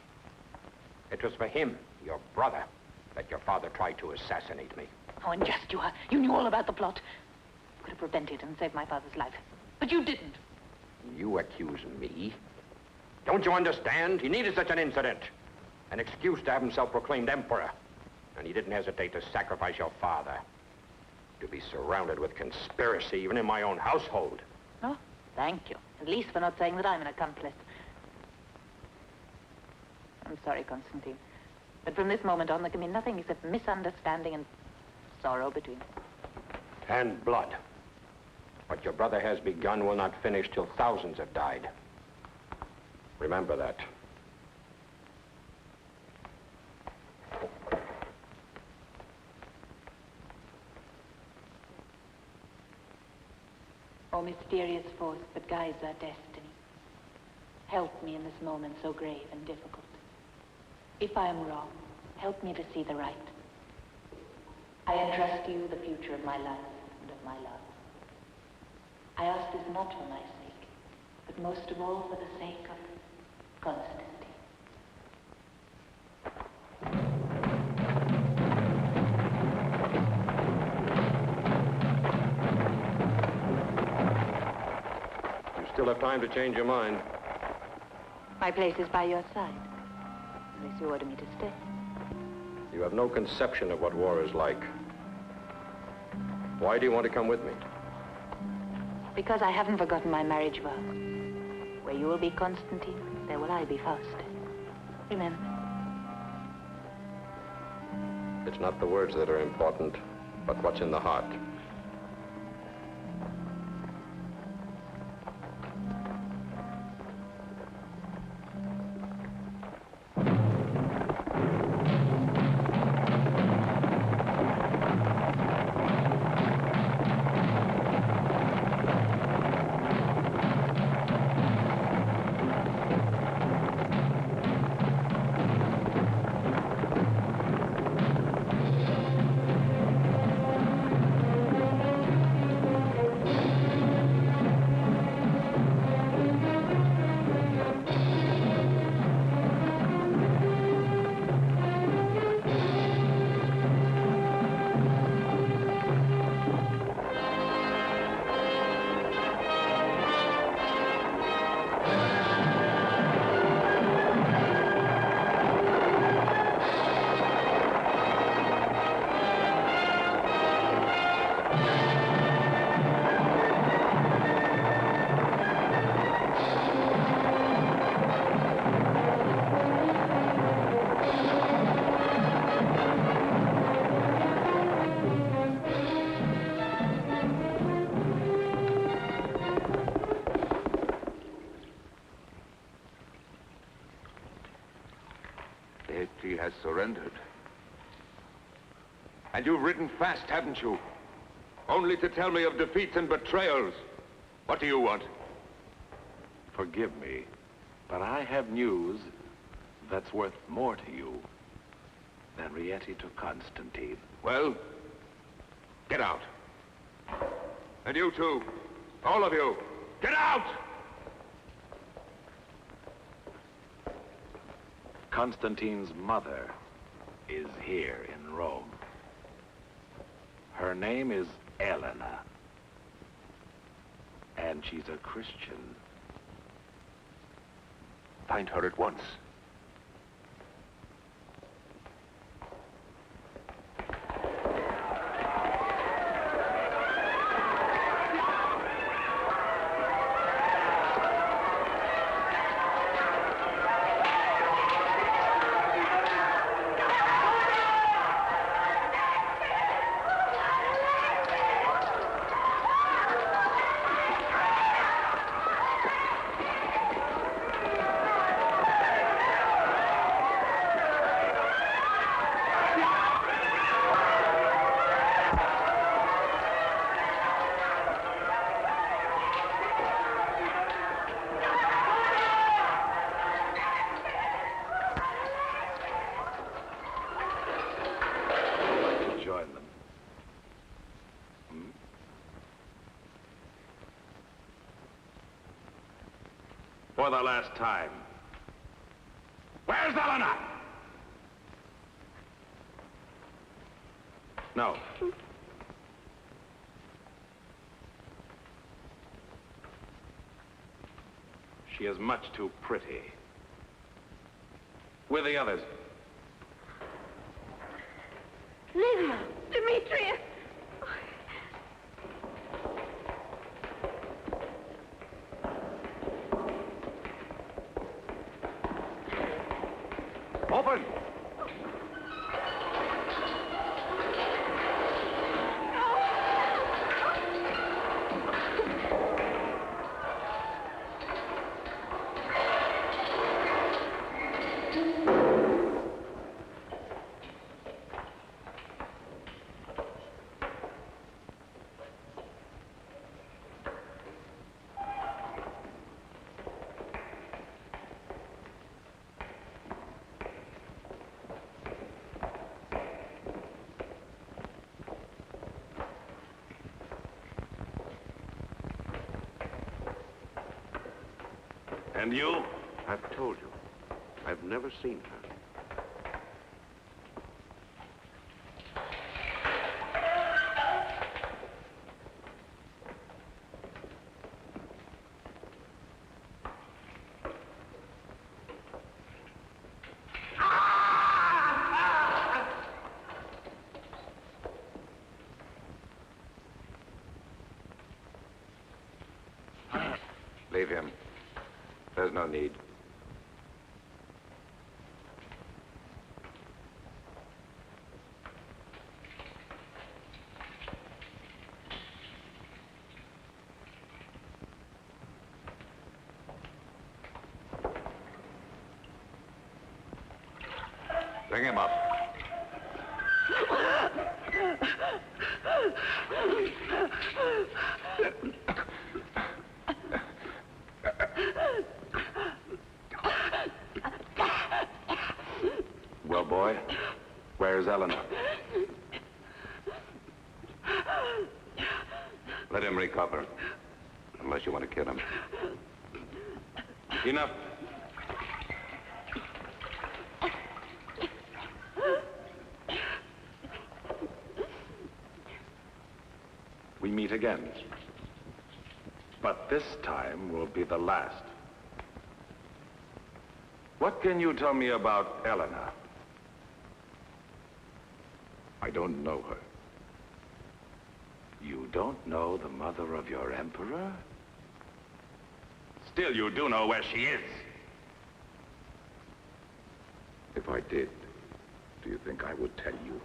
It was for him, your brother, that your father tried to assassinate me. How unjust you are. You knew all about the plot. You could have prevented and saved my father's life. But you didn't. You accuse me? Don't you understand? He needed such an incident. An excuse to have himself proclaimed emperor. And he didn't hesitate to sacrifice your father. To be surrounded with conspiracy, even in my own household. Oh, thank you. At least for not saying that I'm an accomplice. I'm sorry, Constantine. But from this moment on, there can be nothing except misunderstanding and sorrow between us. And blood. What your brother has begun will not finish till thousands have died. Remember that. O mysterious force that guides our destiny, help me in this moment so grave and difficult. If I am wrong, help me to see the right. I entrust to you the future of my life and of my love. I ask this not for my sake, but most of all for the sake of Constantine. You still have time to change your mind. My place is by your side, unless you order me to stay. You have no conception of what war is like. Why do you want to come with me? Because I haven't forgotten my marriage vow. Where you will be Constantine, there will I be Fausta. Remember. It's not the words that are important, but what's in the heart. Has surrendered. And you've ridden fast, haven't you? Only to tell me of defeats and betrayals. What do you want? Forgive me, but I have news that's worth more to you than Rieti to Constantine. Well, get out. And you too. All of you. Get out! Constantine's mother is here in Rome. Her name is Elena. And she's a Christian. Find her at once. For the last time. Where's Elena? No. She is much too pretty. With the others. Livia! Demetrius! Open! And you? I've told you. I've never seen her. Leave him. There's no need. Bring him up. Well, boy, where's Eleanor? Let him recover, unless you want to kill him. Enough. We meet again. But this time will be the last. What can you tell me about Eleanor? I don't know her. You don't know the mother of your emperor? Still, you do know where she is. If I did, do you think I would tell you?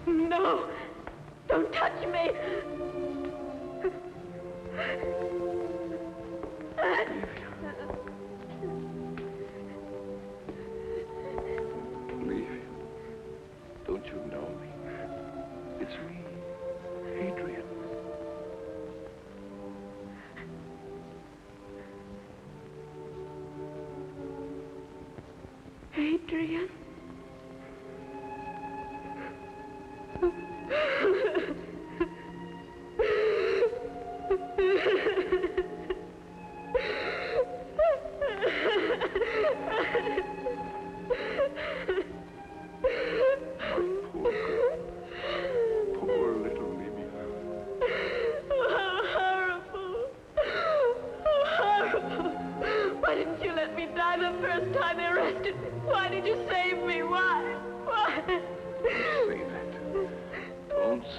No! Don't touch me! Livia, don't you know me? It's me, Hadrian. Hadrian? Poor little Livia. How horrible!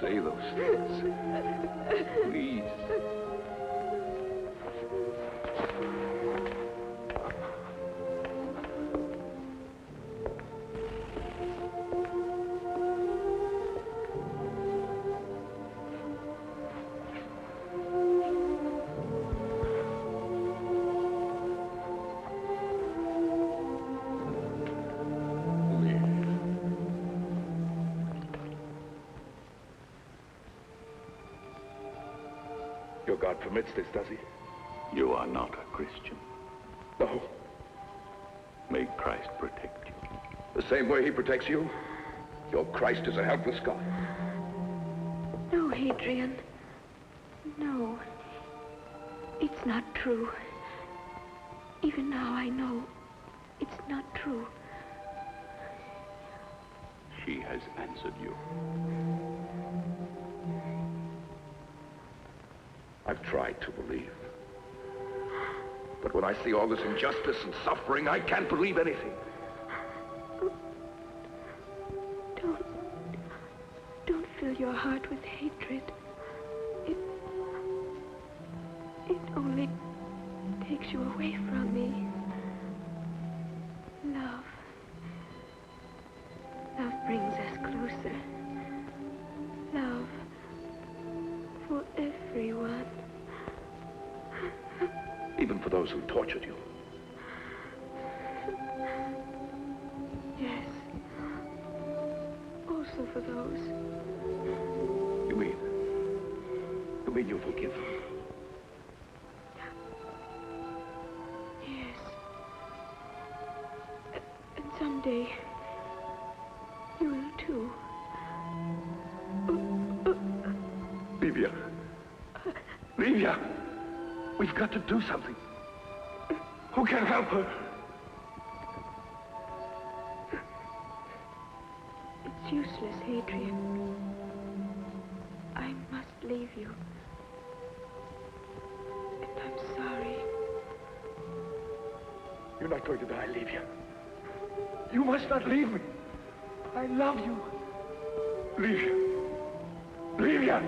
say those things. Please. Your God permits this, does he? You are not a Christian. No. May Christ protect you. The same way he protects you? Your Christ is a helpless God. No, Hadrian. No. It's not true. Even now I know it's not true. She has answered you. I've tried to believe. But when I see all this injustice and suffering, I can't believe anything. Don't fill your heart with hatred. It only takes you away from me. Love. Love brings us closer. Love for everyone. Even for those who tortured you. Yes. Also for those. You mean you forgive them? Yes. And someday, you will too. Livia. Livia! We've got to do something. Who can help her? It's useless, Hadrian. I must leave you. And I'm sorry. You're not going to die, Livia. You must not leave me. I love you. Livia. Livia!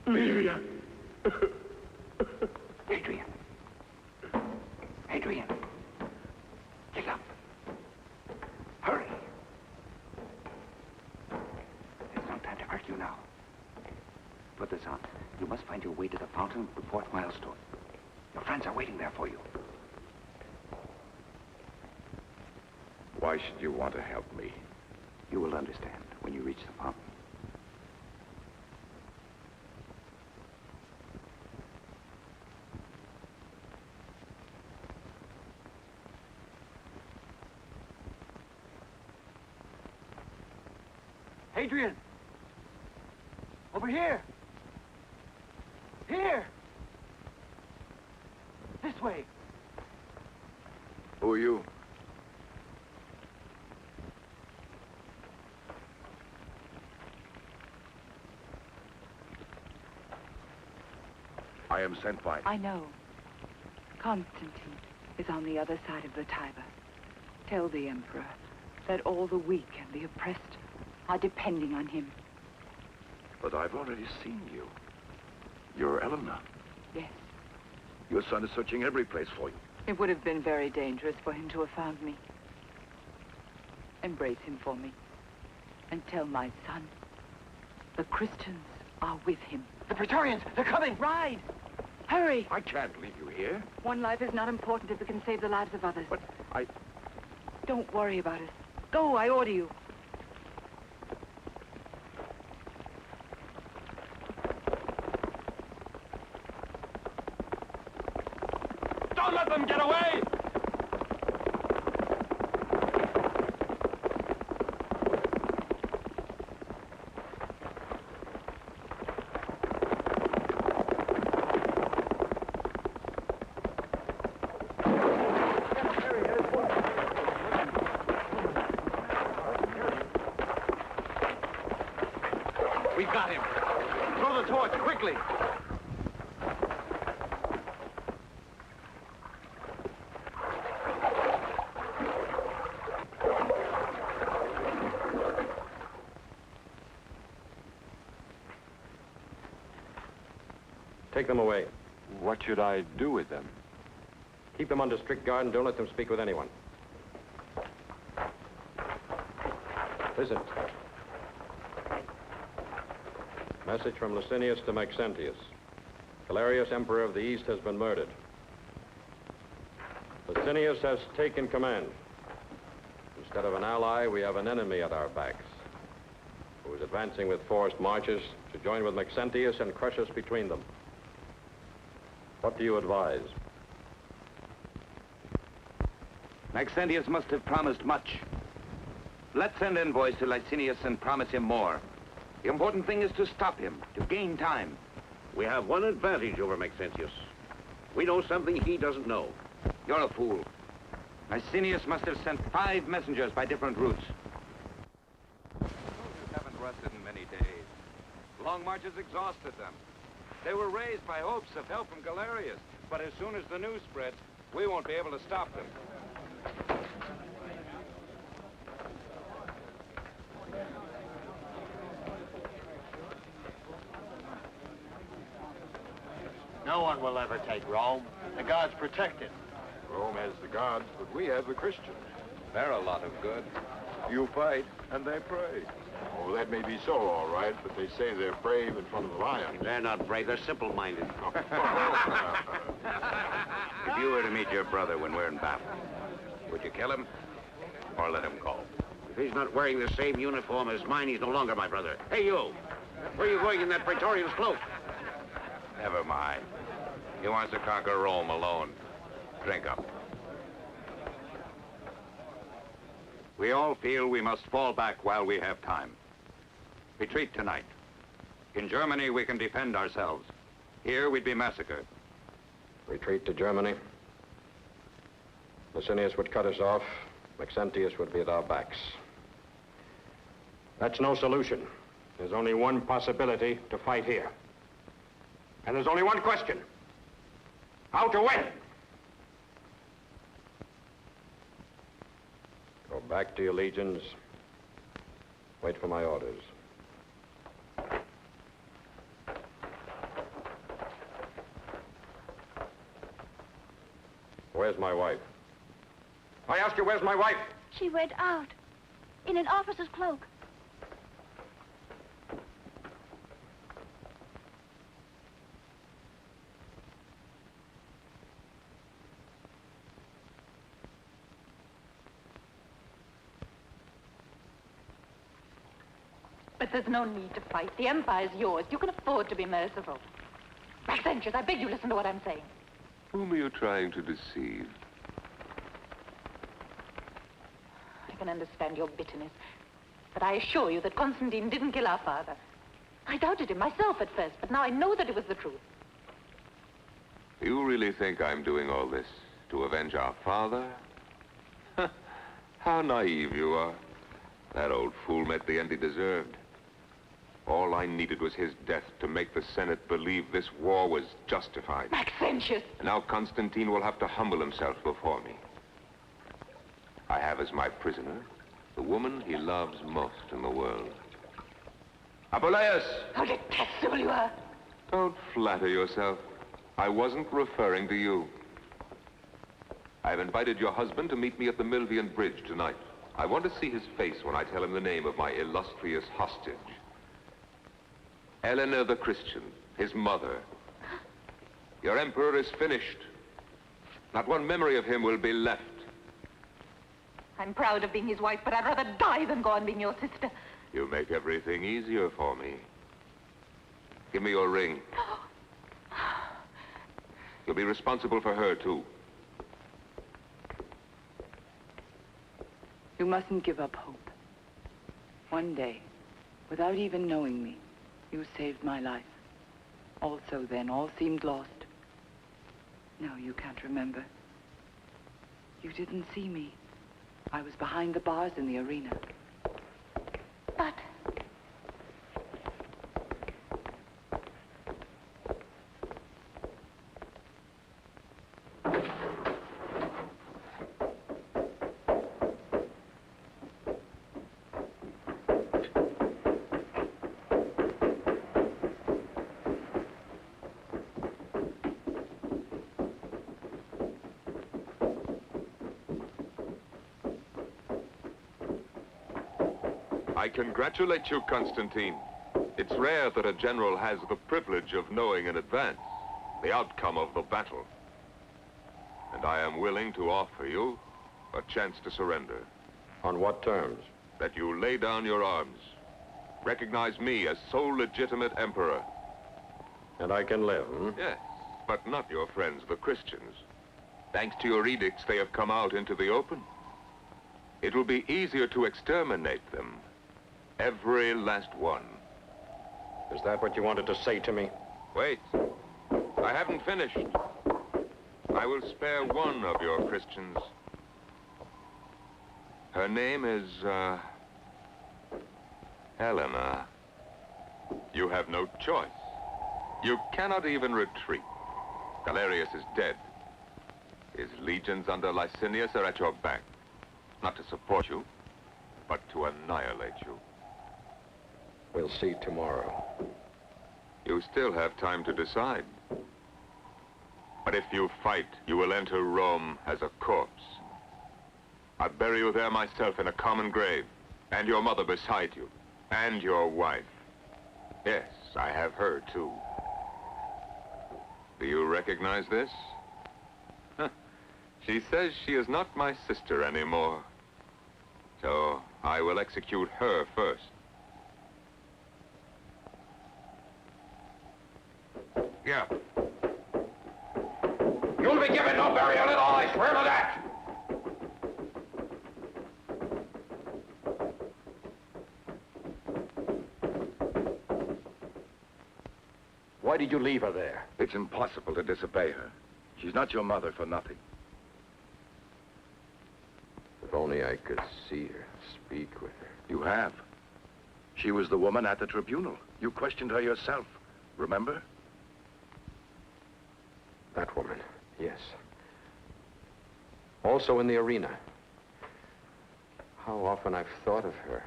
Livia! Hadrian! Hadrian! Get up! Hurry! There's no time to argue now. Put this on. You must find your way to the fountain with the fourth milestone. Your friends are waiting there for you. Why should you want to help me? You will understand when you reach the fountain. Hadrian! Over here! Here! This way! Who are you? I am sent by... I know. Constantine is on the other side of the Tiber. Tell the Emperor that all the weak and the oppressed are depending on him. But I've already seen you. You're Eleanor. Yes. Your son is searching every place for you. It would have been very dangerous for him to have found me. Embrace him for me. And tell my son, the Christians are with him. The Praetorians! They're coming! Ride! Hurry! I can't leave you here. One life is not important if it can save the lives of others. But I... Don't worry about us. Go, I order you. Don't let them get away! got him. Throw the torch, quickly. Take them away. What should I do with them? Keep them under strict guard and don't let them speak with anyone. Listen. Message from Licinius to Maxentius. Galerius, Emperor of the East, has been murdered. Licinius has taken command. Instead of an ally, we have an enemy at our backs, who is advancing with forced marches to join with Maxentius and crush us between them. What do you advise? Maxentius must have promised much. Let's send envoys to Licinius and promise him more. The important thing is to stop him, to gain time. We have one advantage over Maxentius. We know something he doesn't know. You're a fool. Licinius must have sent 5 messengers by different routes. Soldiers haven't rested in many days. Long marches exhausted them. They were raised by hopes of help from Galerius, but as soon as the news spreads, we won't be able to stop them. No one will ever take Rome. The gods protect it. Rome has the gods, but we have the Christians. They're a lot of good. You fight, and they pray. Oh, that may be so, all right, but they say they're brave in front of the lion. They're not brave, they're simple-minded. If you were to meet your brother when we're in battle, would you kill him or let him go? If he's not wearing the same uniform as mine, he's no longer my brother. Hey, you! Where are you going in that Praetorian's cloak? Never mind. He wants to conquer Rome alone. Drink up. We all feel we must fall back while we have time. Retreat tonight. In Germany, we can defend ourselves. Here, we'd be massacred. Retreat to Germany. Licinius would cut us off. Maxentius would be at our backs. That's no solution. There's only one possibility to fight here. And there's only one question. How to win? Go back to your legions. Wait for my orders. Where's my wife? I ask you, where's my wife? She went out in an officer's cloak. But there's no need to fight. The Empire's yours. You can afford to be merciful. Maxentius, I beg you listen to what I'm saying. Whom are you trying to deceive? I can understand your bitterness, but I assure you that Constantine didn't kill our father. I doubted him myself at first, but now I know that it was the truth. You really think I'm doing all this to avenge our father? How naive you are. That old fool met the end he deserved. All I needed was his death to make the Senate believe this war was justified. Maxentius! Now Constantine will have to humble himself before me. I have as my prisoner the woman he loves most in the world. Apuleius! How detestable you are! Don't flatter yourself. I wasn't referring to you. I've invited your husband to meet me at the Milvian Bridge tonight. I want to see his face when I tell him the name of my illustrious hostage. Eleanor the Christian, his mother. Your emperor is finished. Not one memory of him will be left. I'm proud of being his wife, but I'd rather die than go on being your sister. You make everything easier for me. Give me your ring. You'll be responsible for her, too. You mustn't give up hope. One day, without even knowing me, you saved my life. Also then, all seemed lost. No, you can't remember. You didn't see me. I was behind the bars in the arena. But... I congratulate you, Constantine. It's rare that a general has the privilege of knowing in advance the outcome of the battle. And I am willing to offer you a chance to surrender. On what terms? That you lay down your arms. Recognize me as sole legitimate emperor. And I can live, hmm? Yes, but not your friends, the Christians. Thanks to your edicts, they have come out into the open. It will be easier to exterminate them. Every last one. Is that what you wanted to say to me? Wait. I haven't finished. I will spare one of your Christians. Her name is, Helena. You have no choice. You cannot even retreat. Galerius is dead. His legions under Licinius are at your back. Not to support you, but to annihilate you. We'll see tomorrow. You still have time to decide. But if you fight, you will enter Rome as a corpse. I'll bury you there myself in a common grave, and your mother beside you, and your wife. Yes, I have her too. Do you recognize this? She says she is not my sister anymore. So I will execute her first. Yeah. You'll be given no burial at all, I swear to that! Why did you leave her there? It's impossible to disobey her. She's not your mother for nothing. If only I could see her, speak with her. You have. She was the woman at the tribunal. You questioned her yourself, remember? That woman, yes. Also in the arena. How often I've thought of her.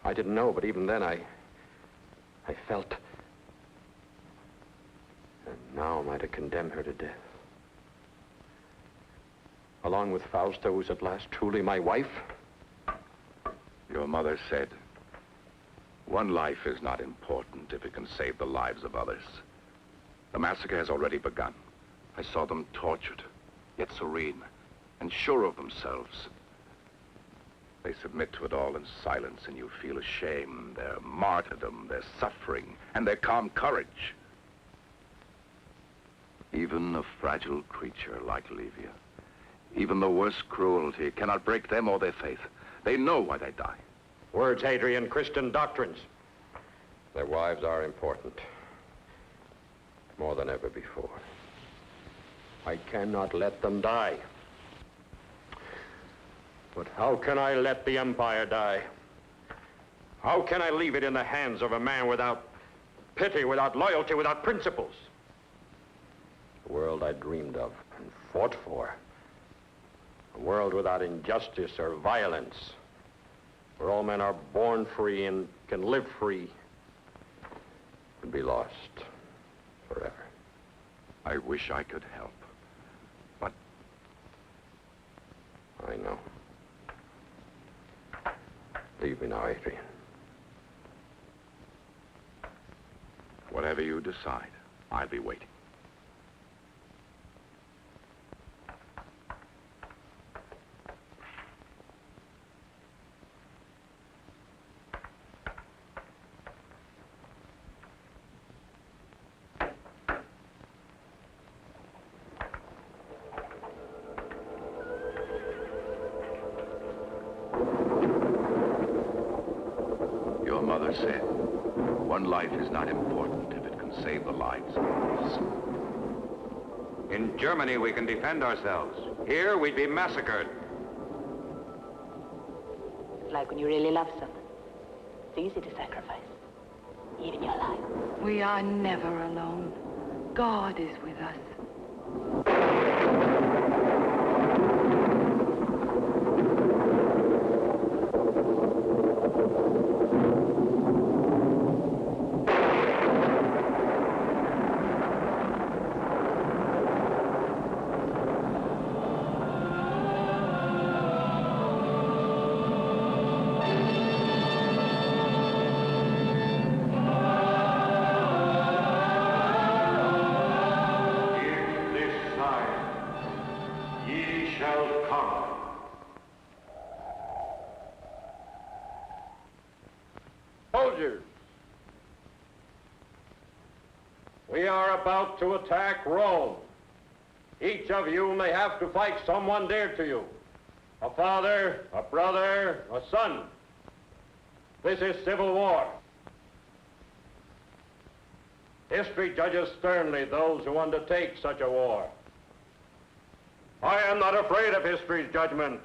I didn't know, but even then I felt. And now am I to condemn her to death? Along with Fausta, who's at last truly my wife? Your mother said, one life is not important if it can save the lives of others. The massacre has already begun. I saw them tortured, yet serene, and sure of themselves. They submit to it all in silence, and you feel ashamed, their martyrdom, their suffering, and their calm courage. Even a fragile creature like Livia, even the worst cruelty cannot break them or their faith. They know why they die. Words, Hadrian, Christian doctrines. Their wives are important. More than ever before. I cannot let them die. But how can I let the empire die? How can I leave it in the hands of a man without pity, without loyalty, without principles? The world I dreamed of and fought for. A world without injustice or violence, where all men are born free and can live free, would be lost forever. I wish I could help, but... I know. Leave me now, Adrian. Whatever you decide, I'll be waiting. Your mother said, one life is not important if it can save the lives of others. In Germany, we can defend ourselves. Here, we'd be massacred. It's like when you really love someone. It's easy to sacrifice, even your life. We are never alone. God is with us. shall come. Soldiers, we are about to attack Rome. Each of you may have to fight someone dear to you. A father, a brother, a son. This is civil war. History judges sternly those who undertake such a war. I am not afraid of history's judgment,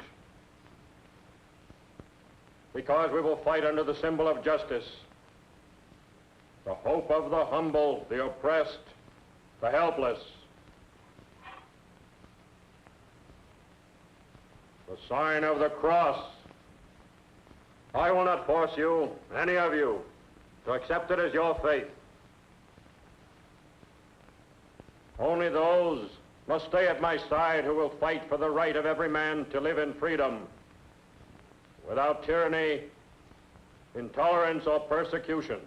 because we will fight under the symbol of justice, the hope of the humble, the oppressed, the helpless, the sign of the cross. I will not force you, any of you, to accept it as your faith. Only those must stay at my side who will fight for the right of every man to live in freedom, without tyranny, intolerance, or persecution.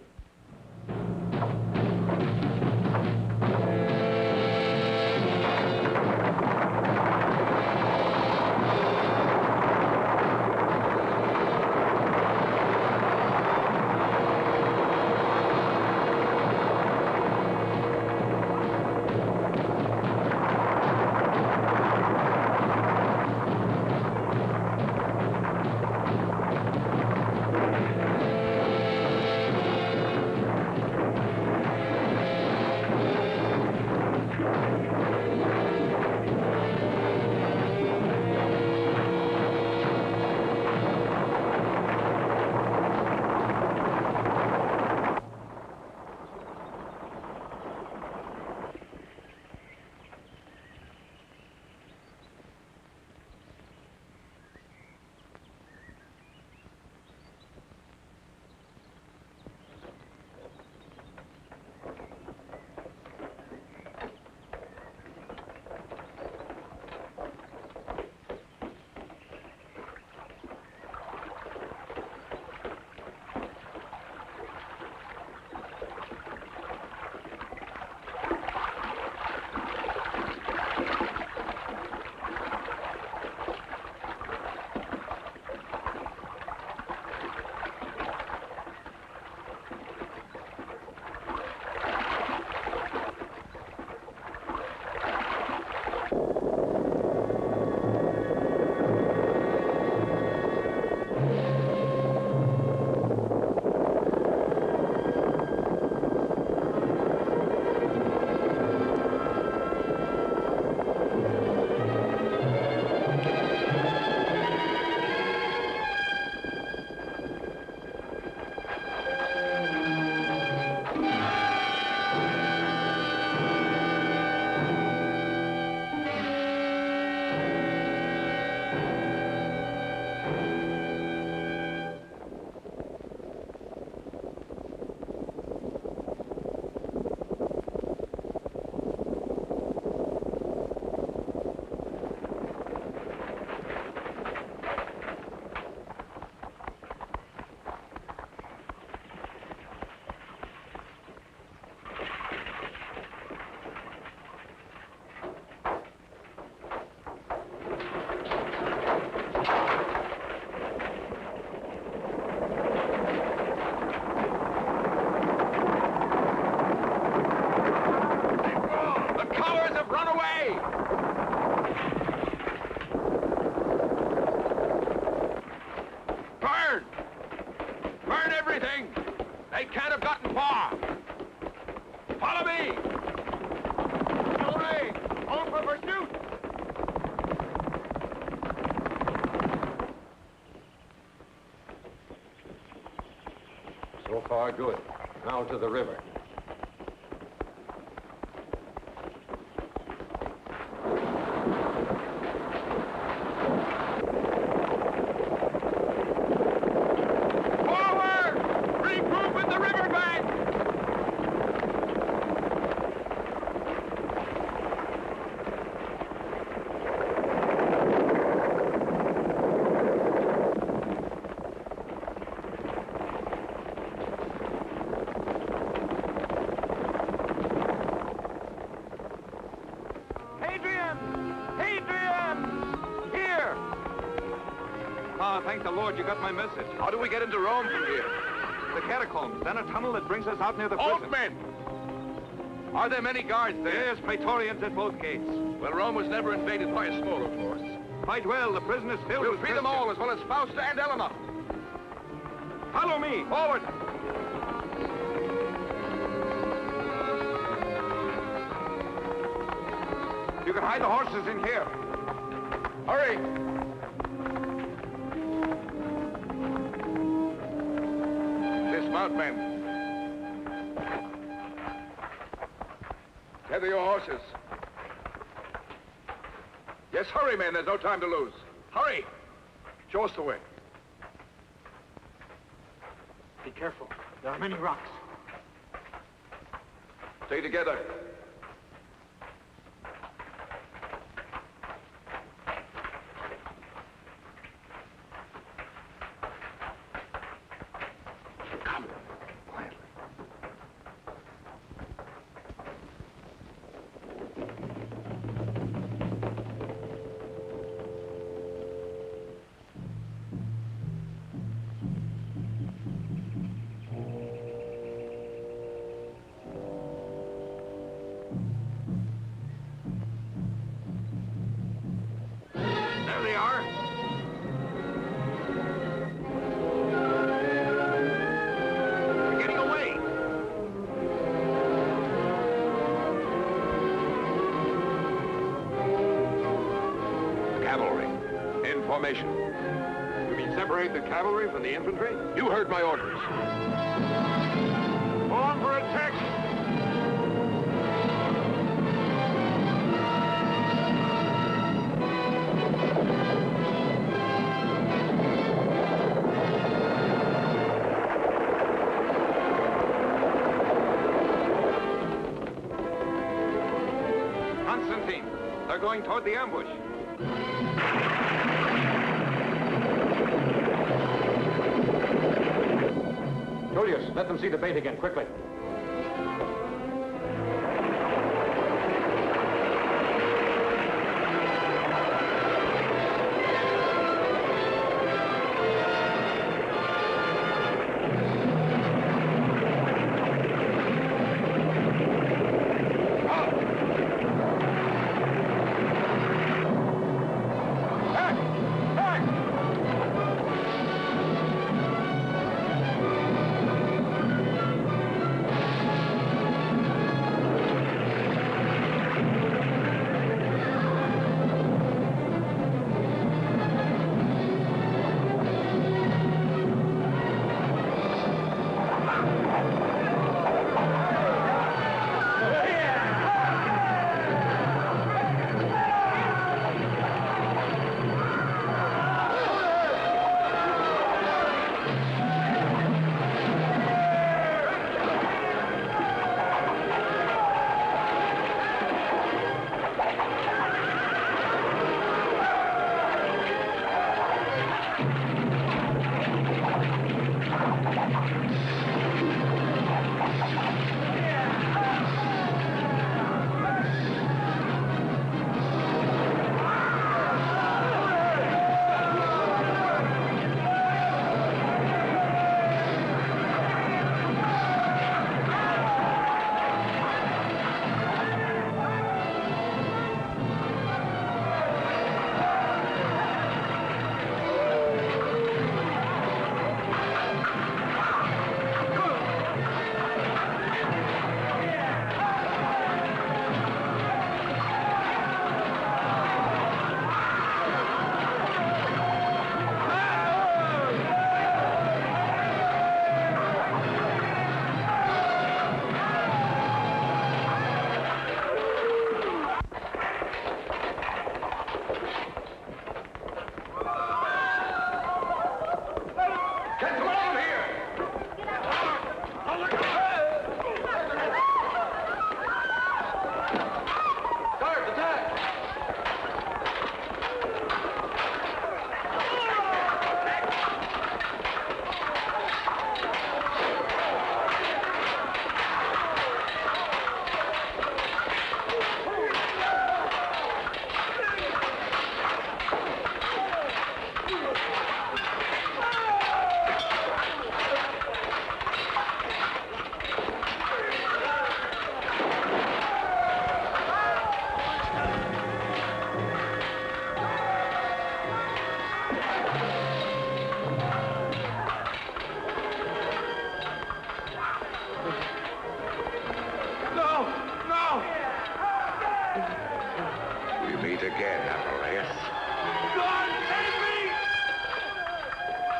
So far, good. Now to the river. Ah, thank the Lord you got my message. How do we get into Rome from here? The catacombs, then a tunnel that brings us out near the prison. men! Are there many guards there? Yes, Praetorians at both gates. Well, Rome was never invaded by a smaller force. Fight well, the prison is filled We'll with free them all, as well as Fausta and Eleanor. Follow me, forward! You can hide the horses in here. Hurry! Dismount, men. Tether your horses. Yes, hurry, men. There's no time to lose. Hurry! Show us the way. Be careful. There are many rocks. Stay together. Come. Quietly. There they are. They're getting away. Cavalry. In formation. You mean separate the cavalry from the infantry? You heard my orders. On for attack! Constantine, they're going toward the ambush. Julius, let them see the bait again, quickly.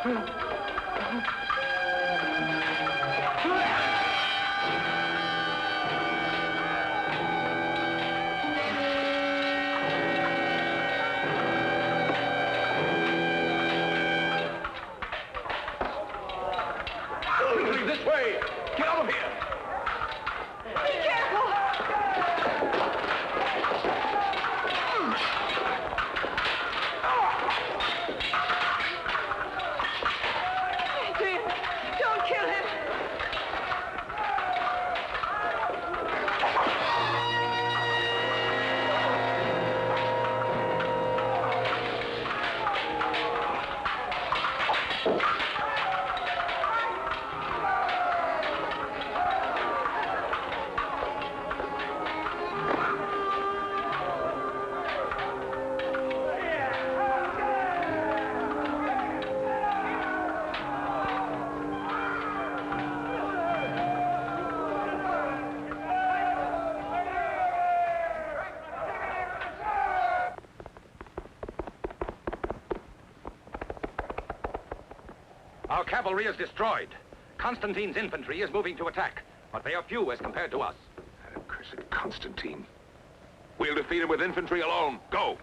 This way! Get out of here! Be careful! Adrian, don't kill him! Our cavalry is destroyed. Constantine's infantry is moving to attack, but they are few as compared to us. That accursed Constantine. We'll defeat him with infantry alone. Go!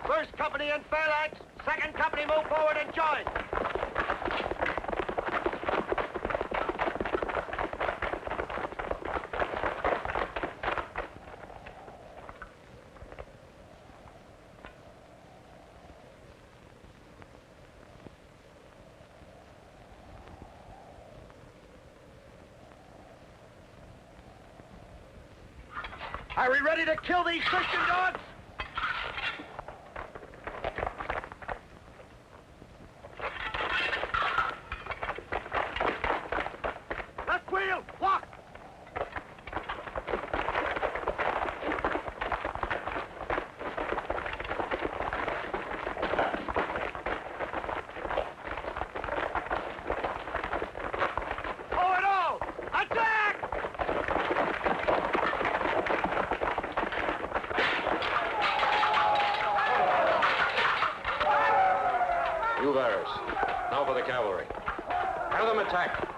First company in phalanx. Second company move forward and join. Are we ready to kill these Christian dogs? Left wheel, walk! Forward all! Attack! You Varus. Now for the cavalry. Have them attack.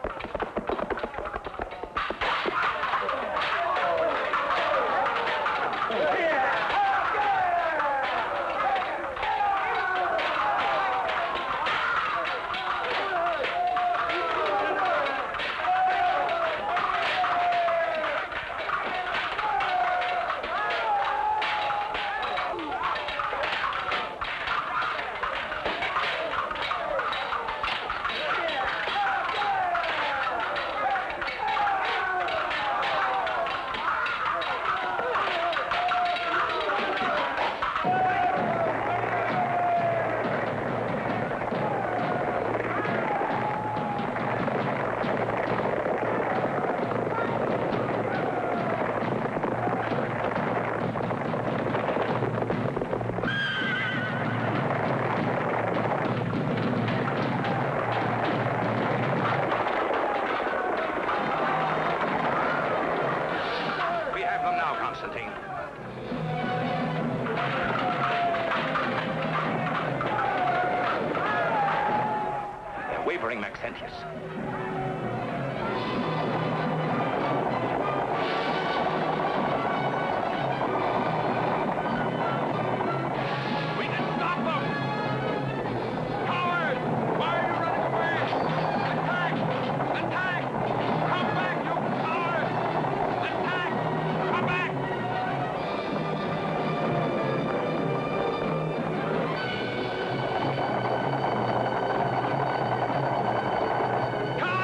We have them now, Constantine. They're wavering, Maxentius. We can stop them! Cowards! Why are you running away? Attack! Attack! Come back, you cowards! Attack! Come back! Come!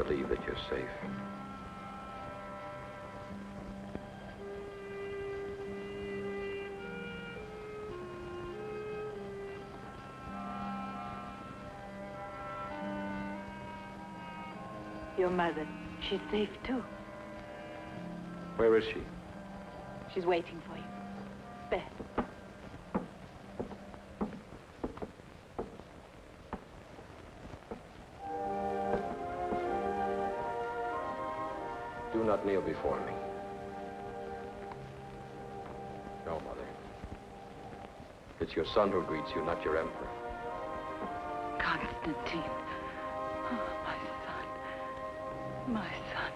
believe that you're safe. Your mother, she's safe too. Where is she? She's waiting for you. Beth. Do not kneel before me. No, Mother. It's your son who greets you, not your emperor. Constantine. Oh, my son. My son.